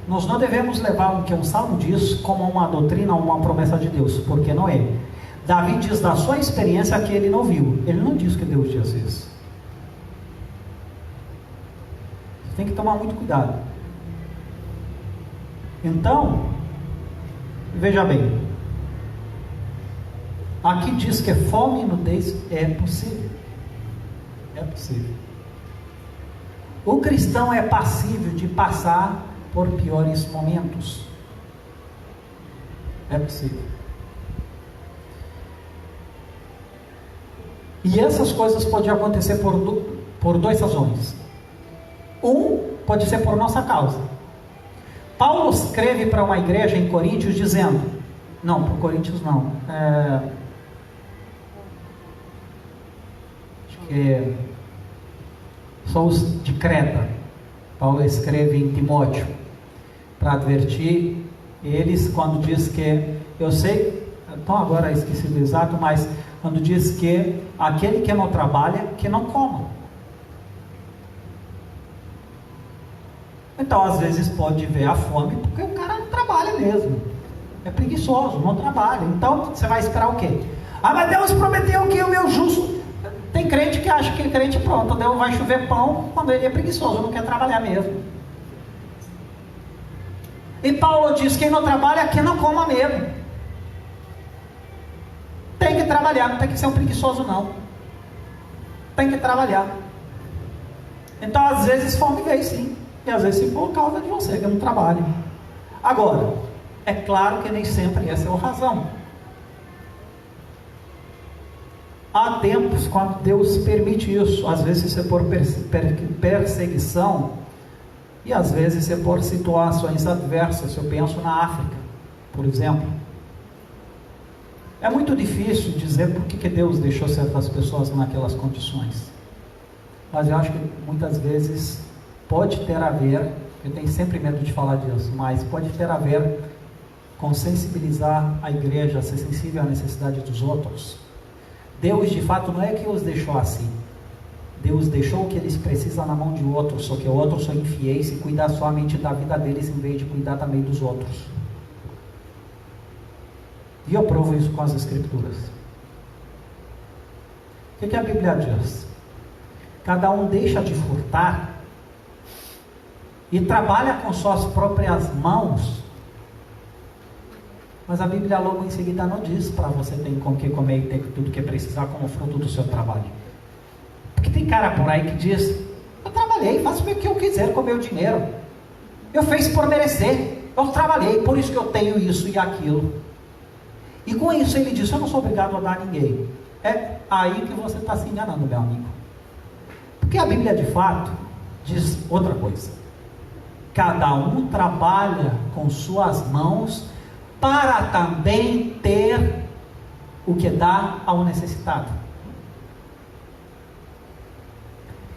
Nós não devemos levar o que um salmo diz como uma doutrina ou uma promessa de Deus, porque não é. Davi diz da sua experiência que ele não viu. Ele não diz que Deus diz isso. Você tem que tomar muito cuidado. Então, veja bem, aqui diz que fome e nudez é possível. É possível. O cristão é passível de passar por piores momentos. É possível. E essas coisas podem acontecer por duas razões. Pode ser por nossa causa. Paulo escreve para uma igreja em Coríntios dizendo, não, para Coríntios não, acho que são os de Creta. Paulo escreve em Timóteo para advertir eles quando diz que, eu sei, então agora esqueci do exato, mas quando diz que aquele que não trabalha, que não coma. Então às vezes pode ver a fome porque o cara não trabalha mesmo, é preguiçoso, não trabalha. Então você vai esperar o quê? Mas Deus prometeu que o meu justo... Tem crente que acha que crente pronto, Deus vai chover pão quando ele é preguiçoso, não quer trabalhar mesmo. E Paulo diz: quem não trabalha, que não coma mesmo. Tem que trabalhar, não tem que ser um preguiçoso não. Tem que trabalhar. Então às vezes fome vem sim, e às vezes por causa de você que não trabalha. Agora, é claro que nem sempre essa é a razão. Há tempos quando Deus permite isso, às vezes é por perseguição, e às vezes é por situações adversas. Eu penso na África, por exemplo. É muito difícil dizer por que Deus deixou certas pessoas naquelas condições, mas eu acho que muitas vezes pode ter a ver, eu tenho sempre medo de falar disso, mas pode ter a ver com sensibilizar a igreja, a ser sensível à necessidade dos outros. Deus de fato não é que os deixou assim. Deus deixou o que eles precisam na mão de outros, só que outros são infiéis e cuidar somente da vida deles em vez de cuidar também dos outros. E eu provo isso com as Escrituras. O que a Bíblia diz? Cada um deixa de furtar e trabalha com suas próprias mãos. Mas a Bíblia logo em seguida não diz para você ter com que comer e ter tudo que precisar como fruto do seu trabalho. Porque tem cara por aí que diz: eu trabalhei, faço o que eu quiser com o meu dinheiro. Eu fiz por merecer. Eu trabalhei, por isso que eu tenho isso e aquilo. E com isso ele diz: eu não sou obrigado a dar a ninguém. É aí que você está se enganando, meu amigo. Porque a Bíblia de fato diz outra coisa. Cada um trabalha com suas mãos para também ter o que dá ao necessitado.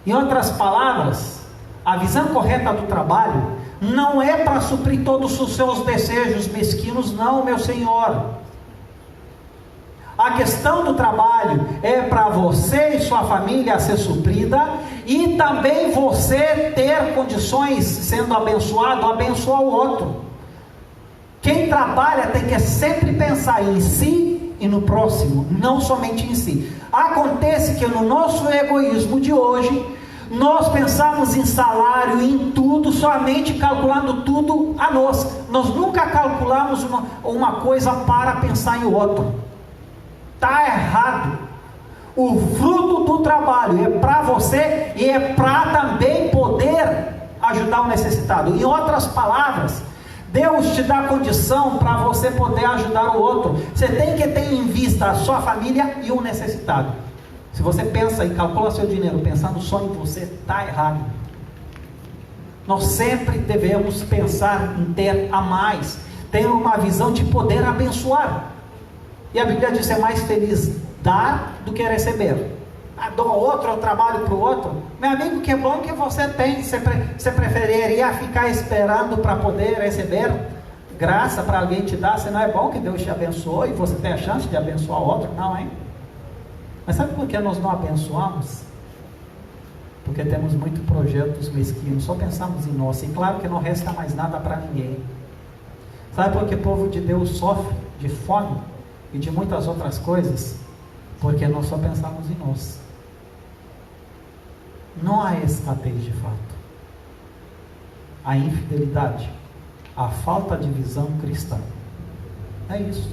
Em outras palavras, a visão correta do trabalho não é para suprir todos os seus desejos mesquinos, não, meu Senhor. A questão do trabalho é para você e sua família ser suprida, e também você ter condições, sendo abençoado, abençoar o outro. Quem trabalha tem que sempre pensar em si e no próximo, não somente em si. Acontece que no nosso egoísmo de hoje, nós pensamos em salário, em tudo, somente calculando tudo a nós. Nós nunca calculamos uma coisa para pensar em outro. Está errado. O fruto do trabalho é para você e é para também poder ajudar o necessitado. Em outras palavras, Deus te dá condição para você poder ajudar o outro. Você tem que ter em vista a sua família e o necessitado. Se você pensa e calcula seu dinheiro pensando só em você, está errado. Nós sempre devemos pensar em ter a mais, ter uma visão de poder abençoar. E a Bíblia diz: é mais feliz dar do que receber. Dou ao outro, eu trabalho para o outro. Meu amigo, que bom que você tem. Você preferiria ficar esperando para poder receber graça para alguém te dar? Se não é bom que Deus te abençoe e você tem a chance de abençoar o outro? Não, hein? Mas sabe por que nós não abençoamos? Porque temos muitos projetos mesquinhos, só pensamos em nós, e claro que não resta mais nada para ninguém. Sabe por que o povo de Deus sofre de fome e de muitas outras coisas? Porque nós só pensamos em nós. Não há escassez de fato. A infidelidade, a falta de visão cristã. É isso.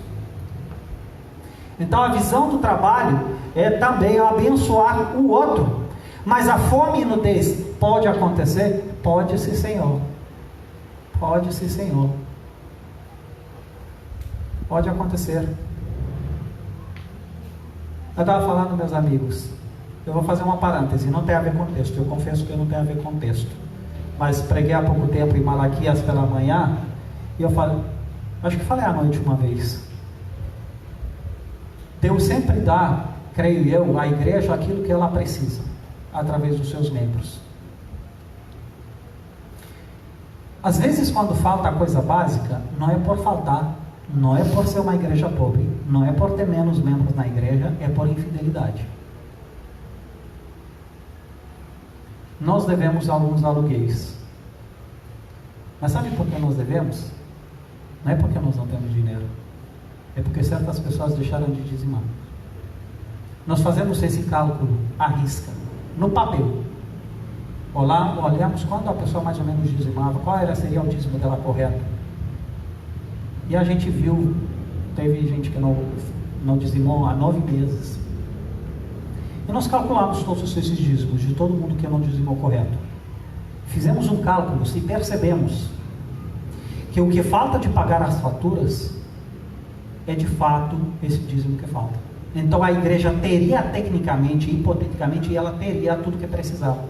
Então a visão do trabalho é também abençoar o outro. Mas a fome e nudez pode acontecer? Pode sim, Senhor. Pode sim, Senhor. Pode acontecer. Eu estava falando, meus amigos, eu vou fazer uma parêntese, não tem a ver com texto, eu confesso que não tem a ver com texto, mas preguei há pouco tempo em Malaquias pela manhã, e eu falei, acho que falei à noite uma vez, Deus sempre dá, creio eu, à igreja aquilo que ela precisa, através dos seus membros. Às vezes quando falta coisa básica, não é por faltar, não é por ser uma igreja pobre, não é por ter menos membros na igreja, é por infidelidade. Nós devemos alguns aluguéis. Mas sabe por que nós devemos? Não é porque nós não temos dinheiro, é porque certas pessoas deixaram de dizimar. Nós fazemos esse cálculo à risca, no papel. Olhamos quando a pessoa mais ou menos dizimava, seria o dízimo dela correto. E a gente viu, teve gente que não dizimou há 9 meses. E nós calculamos todos esses dízimos de todo mundo que não dizimou correto. Fizemos um cálculo e percebemos que o que falta de pagar as faturas é de fato esse dízimo que falta. Então a igreja teria tecnicamente, hipoteticamente, ela teria tudo que precisava.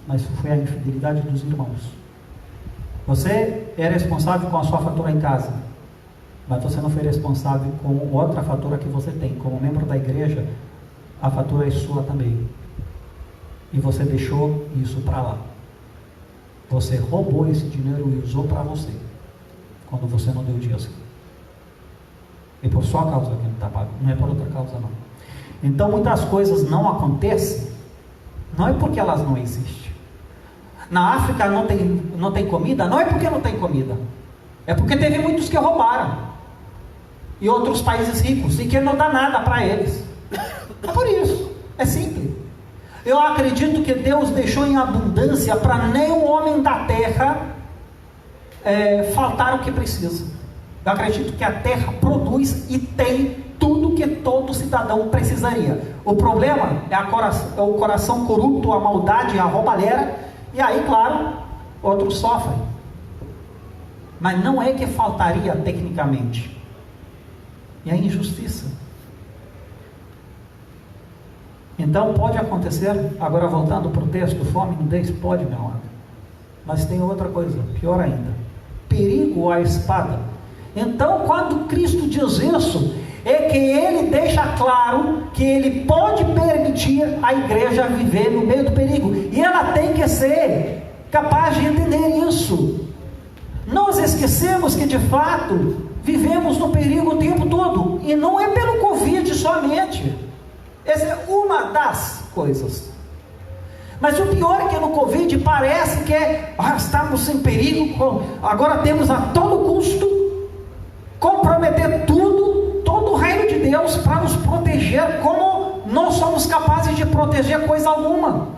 Mas foi a infidelidade dos irmãos. Você é responsável com a sua fatura em casa, mas você não foi responsável com outra fatura que você tem. Como membro da igreja, a fatura é sua também. E você deixou isso para lá. Você roubou esse dinheiro e usou para você, quando você não deu dízimo. É por sua causa que não está pago, não é por outra causa não. Então muitas coisas não acontecem, não é porque elas não existem. Na África não tem comida, não é porque não tem comida, é porque teve muitos que roubaram, e outros países ricos, e que não dá nada para eles. É por isso, é simples. Eu acredito que Deus deixou em abundância para nenhum homem da terra faltar o que precisa. Eu acredito que a terra produz e tem tudo que todo cidadão precisaria. O problema é o coração corrupto, a maldade, a roubalheira. E aí, claro, outros sofrem. Mas não é que faltaria tecnicamente. E a injustiça. Então pode acontecer, agora voltando para o texto, fome e nudez, pode, meu amado. Mas tem outra coisa, pior ainda. Perigo à espada. Então quando Cristo diz isso, é que Ele deixa claro que Ele pode permitir a igreja viver no meio do perigo, e ela tem que ser capaz de entender isso. Nós esquecemos que de fato vivemos no perigo o tempo todo, e não é pelo Covid somente. Essa é uma das coisas. Mas o pior é que no Covid parece que estamos em perigo, agora temos a todo custo comprometer todo o reino de Deus para nos proteger, como não somos capazes de proteger coisa alguma.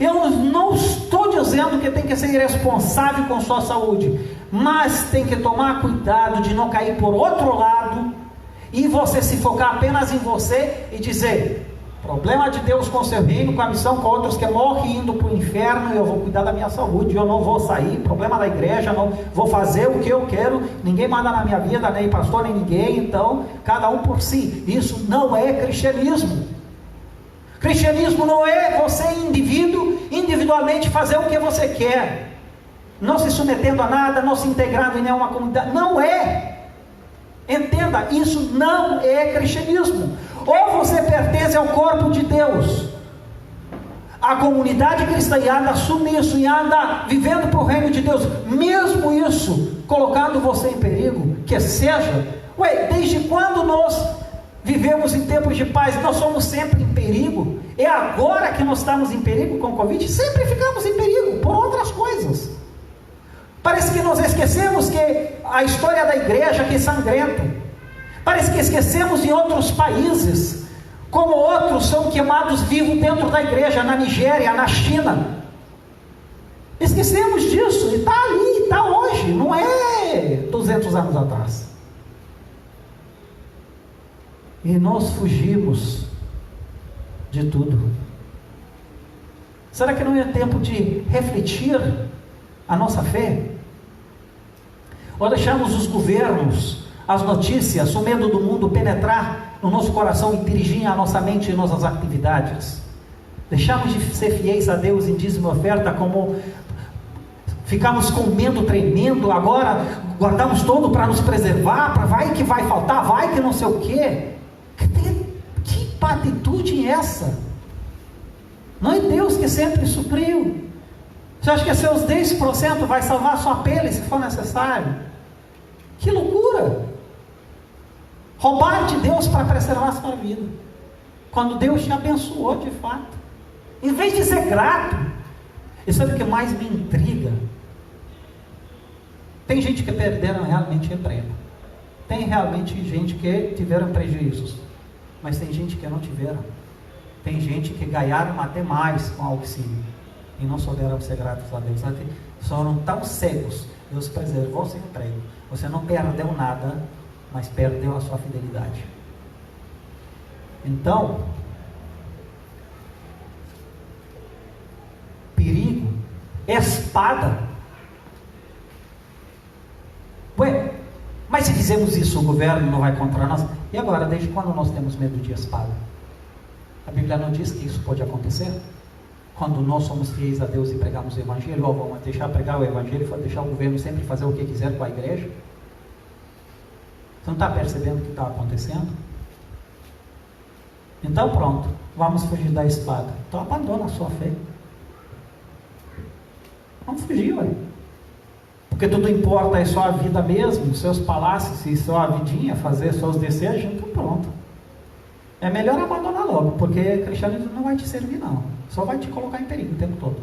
Eu não estou dizendo que tem que ser irresponsável com sua saúde, mas tem que tomar cuidado de não cair por outro lado, e você se focar apenas em você e dizer, Problema de Deus com o seu reino, com a missão, com outros que morrem indo para o inferno, eu vou cuidar da minha saúde, eu não vou sair, problema da igreja, não vou fazer o que eu quero, ninguém manda na minha vida, nem pastor, nem ninguém, então, cada um por si. Isso não é cristianismo. Cristianismo não é você, indivíduo, individualmente fazer o que você quer, não se submetendo a nada, não se integrando em nenhuma comunidade, não é. Entenda, isso não é cristianismo. Ou você pertence ao corpo de Deus, a comunidade cristã, e anda assume isso, e anda vivendo para o reino de Deus, mesmo isso colocando você em perigo, que seja, desde quando nós vivemos em tempos de paz, nós somos sempre em perigo? É agora que nós estamos em perigo com o Covid? Sempre ficamos em perigo por outras coisas. Parece que nós esquecemos que a história da igreja que é sangrenta. Parece que esquecemos em outros países, como outros são queimados vivos dentro da igreja, na Nigéria, na China. Esquecemos disso, e está ali, está hoje, não é 200 anos atrás. E nós fugimos de tudo. Será que não é tempo de refletir a nossa fé? Ou deixamos os governos, as notícias, o medo do mundo penetrar no nosso coração e dirigir a nossa mente e nossas atividades? Deixamos de ser fiéis a Deus em dízimo e oferta, como ficamos com medo tremendo, agora guardamos todo para nos preservar, para vai que vai faltar, vai que não sei o quê. Que atitude é essa? Não é Deus que sempre supriu. Você acha que seus 10% vai salvar a sua pele se for necessário? Que loucura! Roubar de Deus para preservar a sua vida, quando Deus te abençoou de fato, em vez de ser grato. E sabe o que mais me intriga? Tem gente que perderam realmente emprego, tem realmente gente que tiveram prejuízos, mas tem gente que não tiveram. Tem gente que ganharam até mais com o auxílio e não souberam ser gratos a Deus. Foram tão cegos. Deus preservou seu emprego. Você não perdeu nada, mas perdeu a sua fidelidade. Então, perigo, espada. Mas se fizermos isso, o governo não vai contra nós. E agora, desde quando nós temos medo de espada? A Bíblia não diz que isso pode acontecer? Quando nós somos fiéis a Deus e pregamos o Evangelho, ou vamos deixar pregar o Evangelho e deixar o governo sempre fazer o que quiser com a igreja? Você não está percebendo o que está acontecendo? Então pronto, vamos fugir da espada. Então abandona a sua fé. Vamos fugir, porque tudo importa é só a vida mesmo, seus palácios e só a vidinha, fazer seus desejos, então pronto. É melhor abandonar logo, porque o cristianismo não vai te servir não, só vai te colocar em perigo o tempo todo.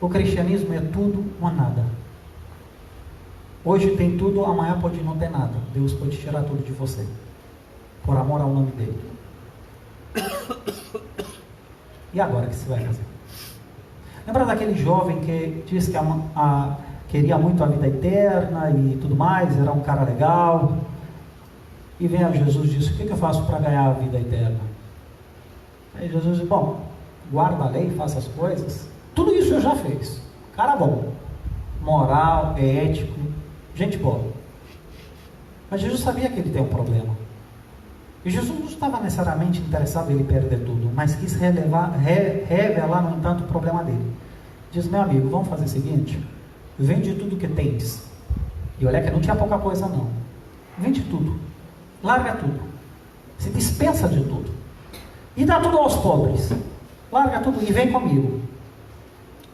O cristianismo é tudo ou nada. Hoje tem tudo, amanhã pode não ter nada. Deus pode tirar tudo de você, por amor ao nome dele. E agora o que você vai fazer? Lembra daquele jovem que disse que queria muito a vida eterna e tudo mais, era um cara legal, e vem a Jesus e diz: o que eu faço para ganhar a vida eterna? Aí Jesus diz: bom, guarda a lei, faça as coisas, tudo isso eu já fiz. Cara bom, moral, ético, gente boa. Mas Jesus sabia que ele tem um problema, e Jesus não estava necessariamente interessado em ele perder tudo, mas quis revelar, no entanto, o problema dele. Diz: meu amigo, vamos fazer o seguinte, vende tudo que tens. E olha que não tinha pouca coisa não. Vende tudo, larga tudo, se dispensa de tudo, e dá tudo aos pobres. Larga tudo e vem comigo.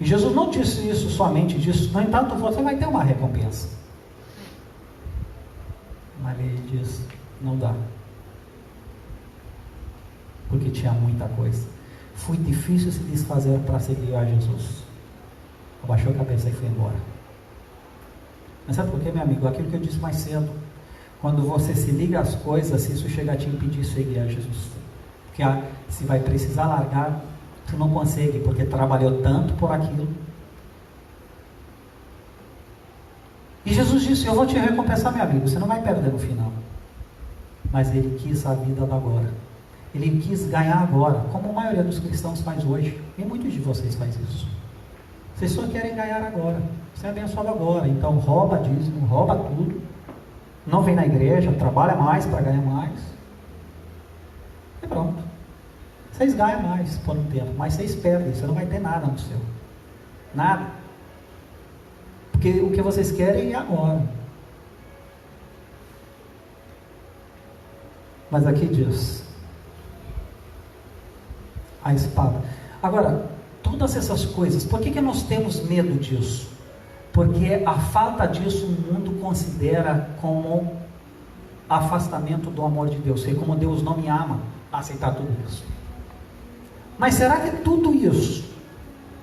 E Jesus não disse isso somente, disse: no entanto, você vai ter uma recompensa. Mas ele diz: não dá, porque tinha muita coisa. Foi difícil se desfazer para seguir a Jesus. Abaixou a cabeça e foi embora. Mas sabe por quê, meu amigo? Aquilo que eu disse mais cedo, quando você se liga às coisas, se isso chega a te impedir de seguir a Jesus, porque se vai precisar largar, tu não consegue, porque trabalhou tanto por aquilo. E Jesus disse: eu vou te recompensar, meu amigo, você não vai perder no final. mas ele quis a vida da agora. Ele quis ganhar agora, como a maioria dos cristãos faz hoje. E muitos de vocês fazem isso. Vocês só querem ganhar agora. Você é abençoado agora. Então rouba dízimo, rouba tudo. Não vem na igreja, trabalha mais para ganhar mais. E pronto. Vocês ganham mais por um tempo, mas vocês perdem. Você não vai ter nada no céu. Nada. Porque o que vocês querem é agora. Mas aqui diz a espada. Agora, todas essas coisas, por que nós temos medo disso? Porque a falta disso o mundo considera como afastamento do amor de Deus, que como Deus não me ama, aceitar tudo isso. Mas será que tudo isso,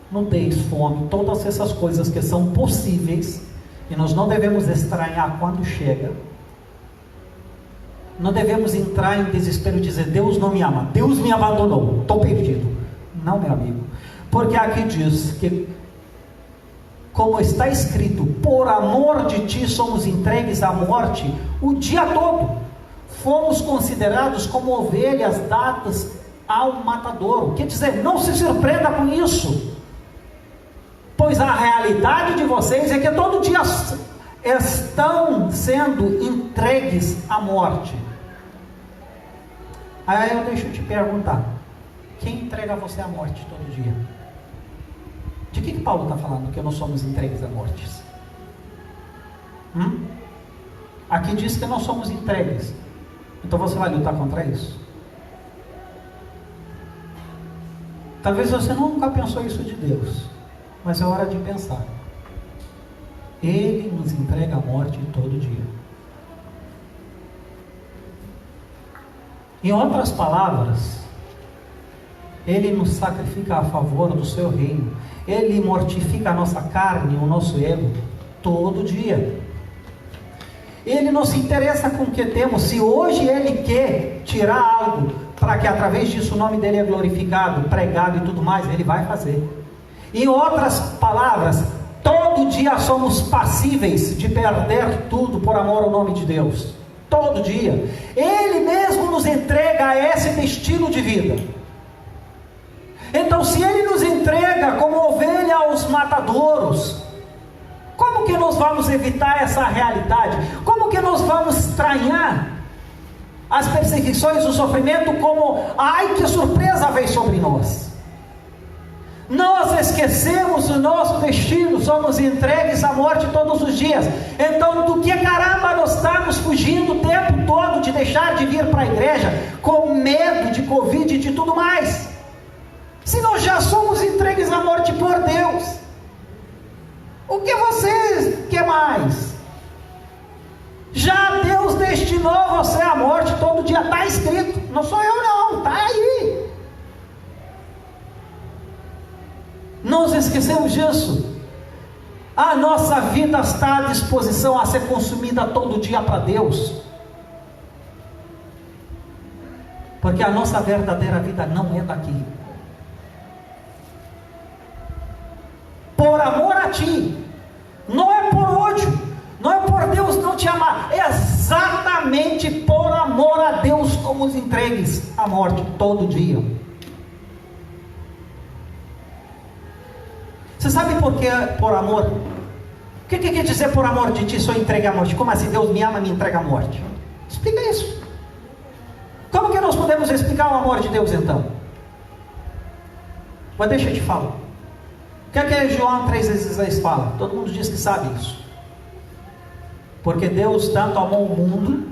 nudez, fome, todas essas coisas que são possíveis, e nós não devemos estranhar quando chega, não devemos entrar em desespero e dizer, Deus não me ama, Deus me abandonou, estou perdido. Não, meu amigo, porque aqui diz que, como está escrito, por amor de ti somos entregues à morte o dia todo, fomos considerados como ovelhas dadas ao matadouro. Quer dizer, não se surpreenda com isso, pois a realidade de vocês é que todo dia estão sendo entregues à morte. Aí eu deixo te perguntar, quem entrega você à morte todo dia? De que Paulo está falando que nós somos entregues à morte? Aqui diz que nós somos entregues. Então você vai lutar contra isso? Talvez você nunca pensou isso de Deus, mas é hora de pensar. Ele nos entrega à morte todo dia. Em outras palavras, Ele nos sacrifica a favor do seu reino. Ele mortifica a nossa carne, o nosso ego, todo dia. Ele não se interessa com o que temos. Se hoje Ele quer tirar algo, para que através disso o nome dEle é glorificado, pregado e tudo mais, Ele vai fazer. Em outras palavras, todo dia somos passíveis de perder tudo por amor ao nome de Deus. Todo dia. Ele mesmo nos entrega a esse destino de vida. Então, se Ele nos entrega como ovelha aos matadouros, como que nós vamos evitar essa realidade? Como que nós vamos estranhar as perseguições, o sofrimento, como, ai que surpresa veio sobre nós? Nós esquecemos o nosso destino, somos entregues à morte todos os dias. Então, do que caramba nós estamos fugindo o tempo todo de deixar de vir para a igreja, com medo de Covid e de tudo mais? Se nós já somos entregues à morte por Deus, o que você quer mais? Já Deus destinou você à morte todo dia, está escrito, não sou eu não, está aí. Nós esquecemos disso. A nossa vida está à disposição a ser consumida todo dia para Deus, porque a nossa verdadeira vida não é daqui. Por amor a ti, não é por ódio, não é por Deus não te amar, é exatamente por amor a Deus como os entregues à morte todo dia. Você sabe por que por amor? O que quer dizer por amor de ti sou entregue à morte? Como assim Deus me ama e me entrega à morte? Explica isso. Como que nós podemos explicar o amor de Deus então? Mas deixa eu te falar. O que é que João 3,16 fala? Todo mundo diz que sabe isso. Porque Deus tanto amou o mundo,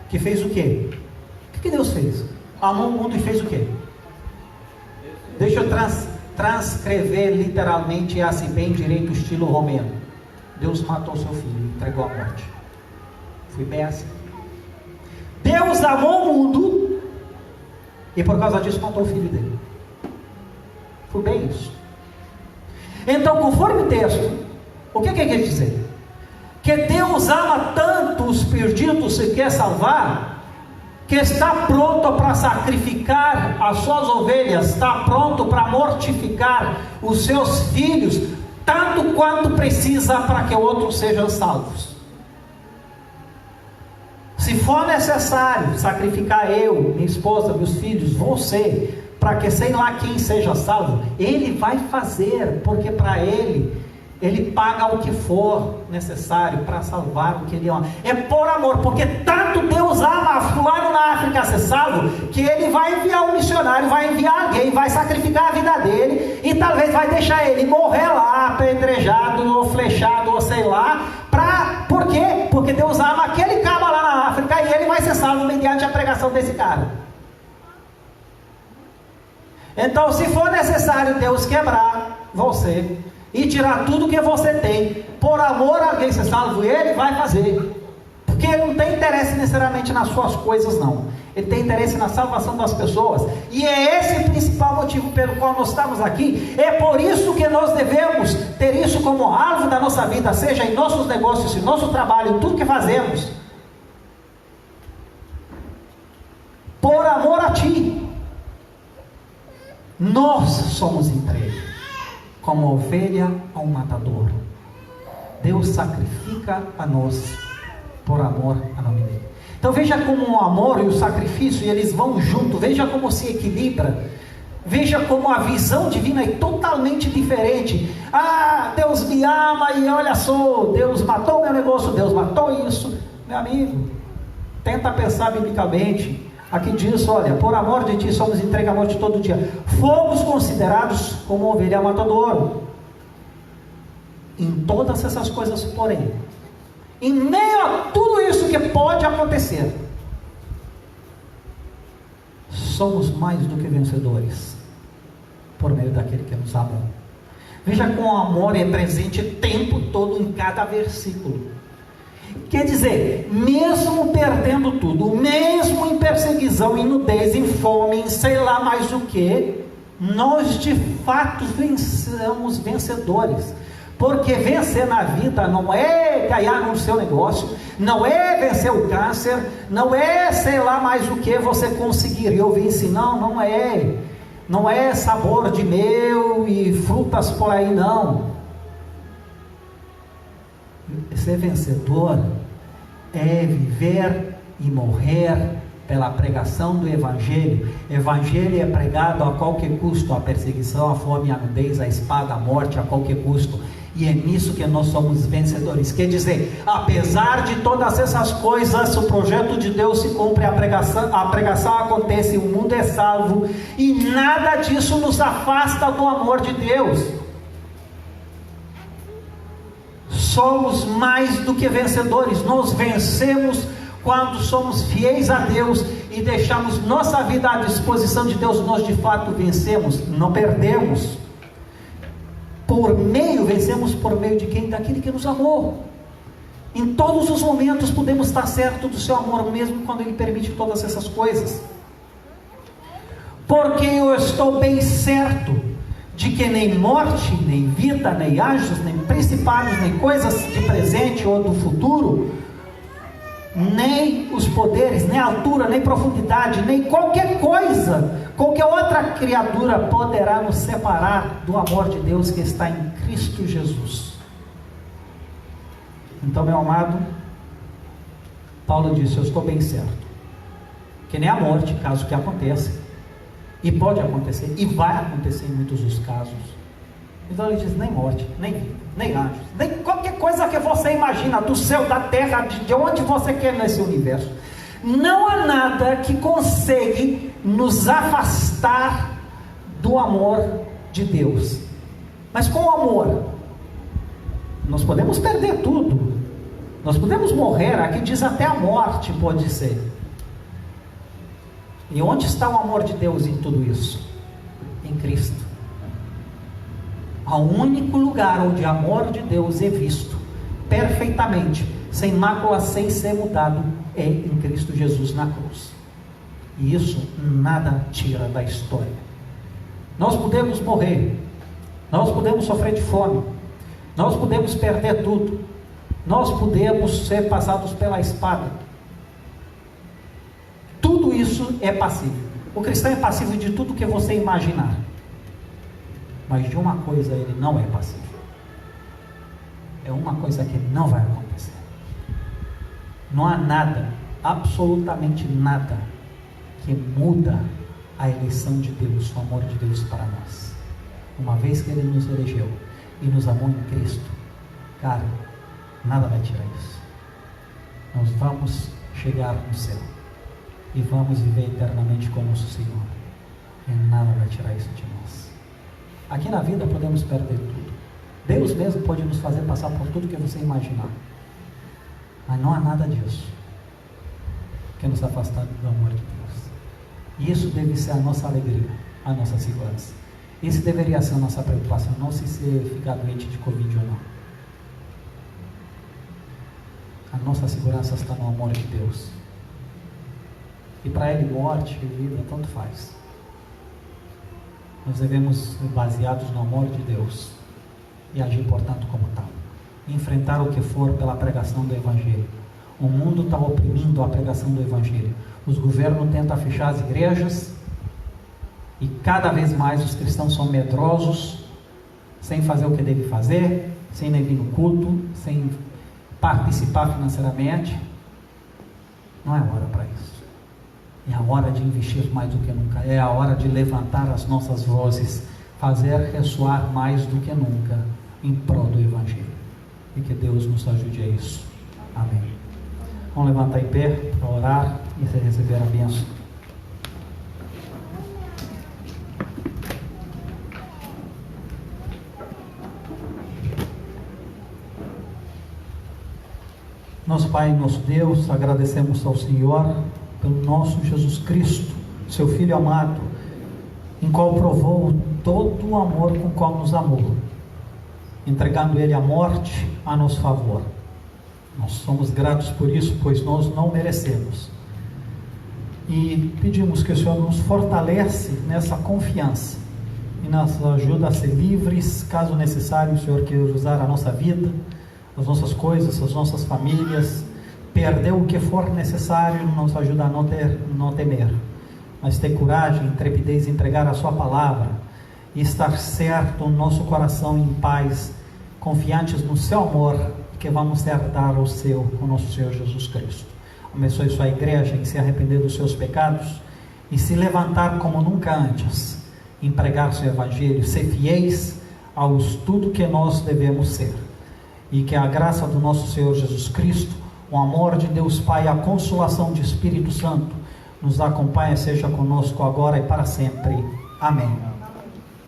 que fez o quê? O que Deus fez? Amou o mundo e fez o quê? Deixa eu transcrever literalmente assim, bem direito, estilo romano. Deus matou seu filho, entregou à morte. Foi bem assim. Deus amou o mundo e por causa disso matou o filho dele. Foi bem isso. Então, conforme o texto, o que quer dizer? Que Deus ama tanto os perdidos e quer salvar, que está pronto para sacrificar as suas ovelhas, está pronto para mortificar os seus filhos, tanto quanto precisa para que outros sejam salvos. Se for necessário sacrificar eu, minha esposa, meus filhos, você, para que sei lá quem seja salvo, Ele vai fazer, porque para Ele paga o que for necessário para salvar o que Ele ama. É por amor, porque tanto Deus ama fulano na África ser salvo, que Ele vai enviar um missionário, vai enviar alguém, vai sacrificar a vida dele, e talvez vai deixar ele morrer lá, apedrejado, ou flechado, ou sei lá, por quê? Porque Deus ama aquele cara lá na África, e ele vai ser salvo mediante a pregação desse cara. Então, se for necessário Deus quebrar você e tirar tudo que você tem, por amor a alguém ser salvo, Ele vai fazer. Porque Ele não tem interesse necessariamente nas suas coisas, não. Ele tem interesse na salvação das pessoas. E é esse o principal motivo pelo qual nós estamos aqui. É por isso que nós devemos ter isso como alvo da nossa vida, seja em nossos negócios, em nosso trabalho, em tudo que fazemos. Por amor a Ti. Nós somos entregues como ovelha a um matador. Deus sacrifica a nós por amor a nome dele. Então veja como o amor e o sacrifício, eles vão junto. Veja como se equilibra. Veja como a visão divina é totalmente diferente. Ah, Deus me ama e olha só, Deus matou meu negócio, Deus matou isso. Meu amigo, tenta pensar biblicamente. Aqui diz, olha, por amor de Ti somos entregues à morte todo dia. Fomos considerados como ovelha matadouro. Em todas essas coisas, porém, em meio a tudo isso que pode acontecer, somos mais do que vencedores, por meio daquele que nos amou. Veja como o amor é presente o tempo todo em cada versículo. Quer dizer, mesmo perdendo tudo, mesmo em perseguição, em nudez, em fome, em sei lá mais o que, nós de fato somos vencedores. Porque vencer na vida não é ganhar no seu negócio, não é vencer o câncer, não é sei lá mais o que você conseguir. Eu venci, não é. Não é sabor de mel e frutas por aí, não. Ser vencedor é viver e morrer pela pregação do Evangelho. Evangelho é pregado a qualquer custo, a perseguição, a fome, a nudez, a espada, a morte, a qualquer custo. E é nisso que nós somos vencedores. Quer dizer, apesar de todas essas coisas, o projeto de Deus se cumpre, a pregação acontece, o mundo é salvo, e nada disso nos afasta do amor de Deus. Somos mais do que vencedores. Nós vencemos quando somos fiéis a Deus e deixamos nossa vida à disposição de Deus. Nós de fato vencemos, não perdemos. Vencemos por meio de quem? Daquele que nos amou. Em todos os momentos podemos estar certos do seu amor, mesmo quando Ele permite todas essas coisas. Porque eu estou bem certo de que nem morte, nem vida, nem anjos, nem principados, nem coisas de presente ou do futuro, nem os poderes, nem altura, nem profundidade, nem qualquer coisa, qualquer outra criatura poderá nos separar do amor de Deus que está em Cristo Jesus. Então, meu amado, Paulo disse, eu estou bem certo que nem a morte, caso que aconteça, e pode acontecer, e vai acontecer em muitos dos casos. Então ele diz, nem morte, nem vida, nem anjos, nem qualquer coisa que você imagina, do céu, da terra, de onde você quer nesse universo. Não há nada que consegue nos afastar do amor de Deus. Mas com o amor, nós podemos perder tudo. Nós podemos morrer, aqui diz até a morte pode ser. E onde está o amor de Deus em tudo isso? Em Cristo. O único lugar onde o amor de Deus é visto perfeitamente, sem mácula, sem ser mudado, é em Cristo Jesus na cruz. E isso nada tira da história. Nós podemos morrer, nós podemos sofrer de fome, nós podemos perder tudo, nós podemos ser passados pela espada. Tudo isso é passível. O cristão é passível de tudo que você imaginar, mas de uma coisa ele não é passível. É uma coisa que não vai acontecer. Não há nada absolutamente nada que muda a eleição de Deus, o amor de Deus para nós. Uma vez que Ele nos elegeu e nos amou em Cristo, cara, nada vai tirar isso. Nós vamos chegar no céu e vamos viver eternamente com o nosso Senhor, e nada vai tirar isso de nós. Aqui na vida podemos perder tudo. Deus mesmo pode nos fazer passar por tudo que você imaginar, mas não há nada disso que nos afastar do amor de Deus. E isso deve ser a nossa alegria, a nossa segurança. Isso deveria ser a nossa preocupação, não se você ficar doente de Covid ou não. A nossa segurança está no amor de Deus. E para Ele, morte e vida, tanto faz. Nós devemos ser baseados no amor de Deus e agir, portanto, como tal. Enfrentar o que for pela pregação do Evangelho. O mundo está oprimindo a pregação do Evangelho. Os governos tentam fechar as igrejas e cada vez mais os cristãos são medrosos, sem fazer o que devem fazer, sem nem vir no culto, sem participar financeiramente. Não é hora para isso. É a hora de investir mais do que nunca. É a hora de levantar as nossas vozes, fazer ressoar mais do que nunca em prol do Evangelho. E que Deus nos ajude a isso. Amém. Vamos levantar em pé para orar e receber a bênção. Nosso Pai e nosso Deus, agradecemos ao Senhor pelo nosso Jesus Cristo, seu Filho amado, em qual provou todo o amor com o qual nos amou, entregando Ele a morte a nosso favor. Nós somos gratos por isso, pois nós não merecemos. E pedimos que o Senhor nos fortaleça nessa confiança e nos ajude a ser livres, caso necessário. O Senhor queira usar a nossa vida, as nossas coisas, as nossas famílias, perder o que for necessário, nos ajuda a não temer, mas ter coragem, intrepidez, entregar a sua palavra e estar certo no nosso coração em paz, confiantes no seu amor, que vamos herdar o nosso Senhor Jesus Cristo. Abençoe sua igreja em se arrepender dos seus pecados e se levantar como nunca antes, em pregar seu evangelho, ser fiéis ao tudo que nós devemos ser, e que a graça do nosso Senhor Jesus Cristo, o amor de Deus Pai, a consolação do Espírito Santo nos acompanhe, seja conosco agora e para sempre. Amém.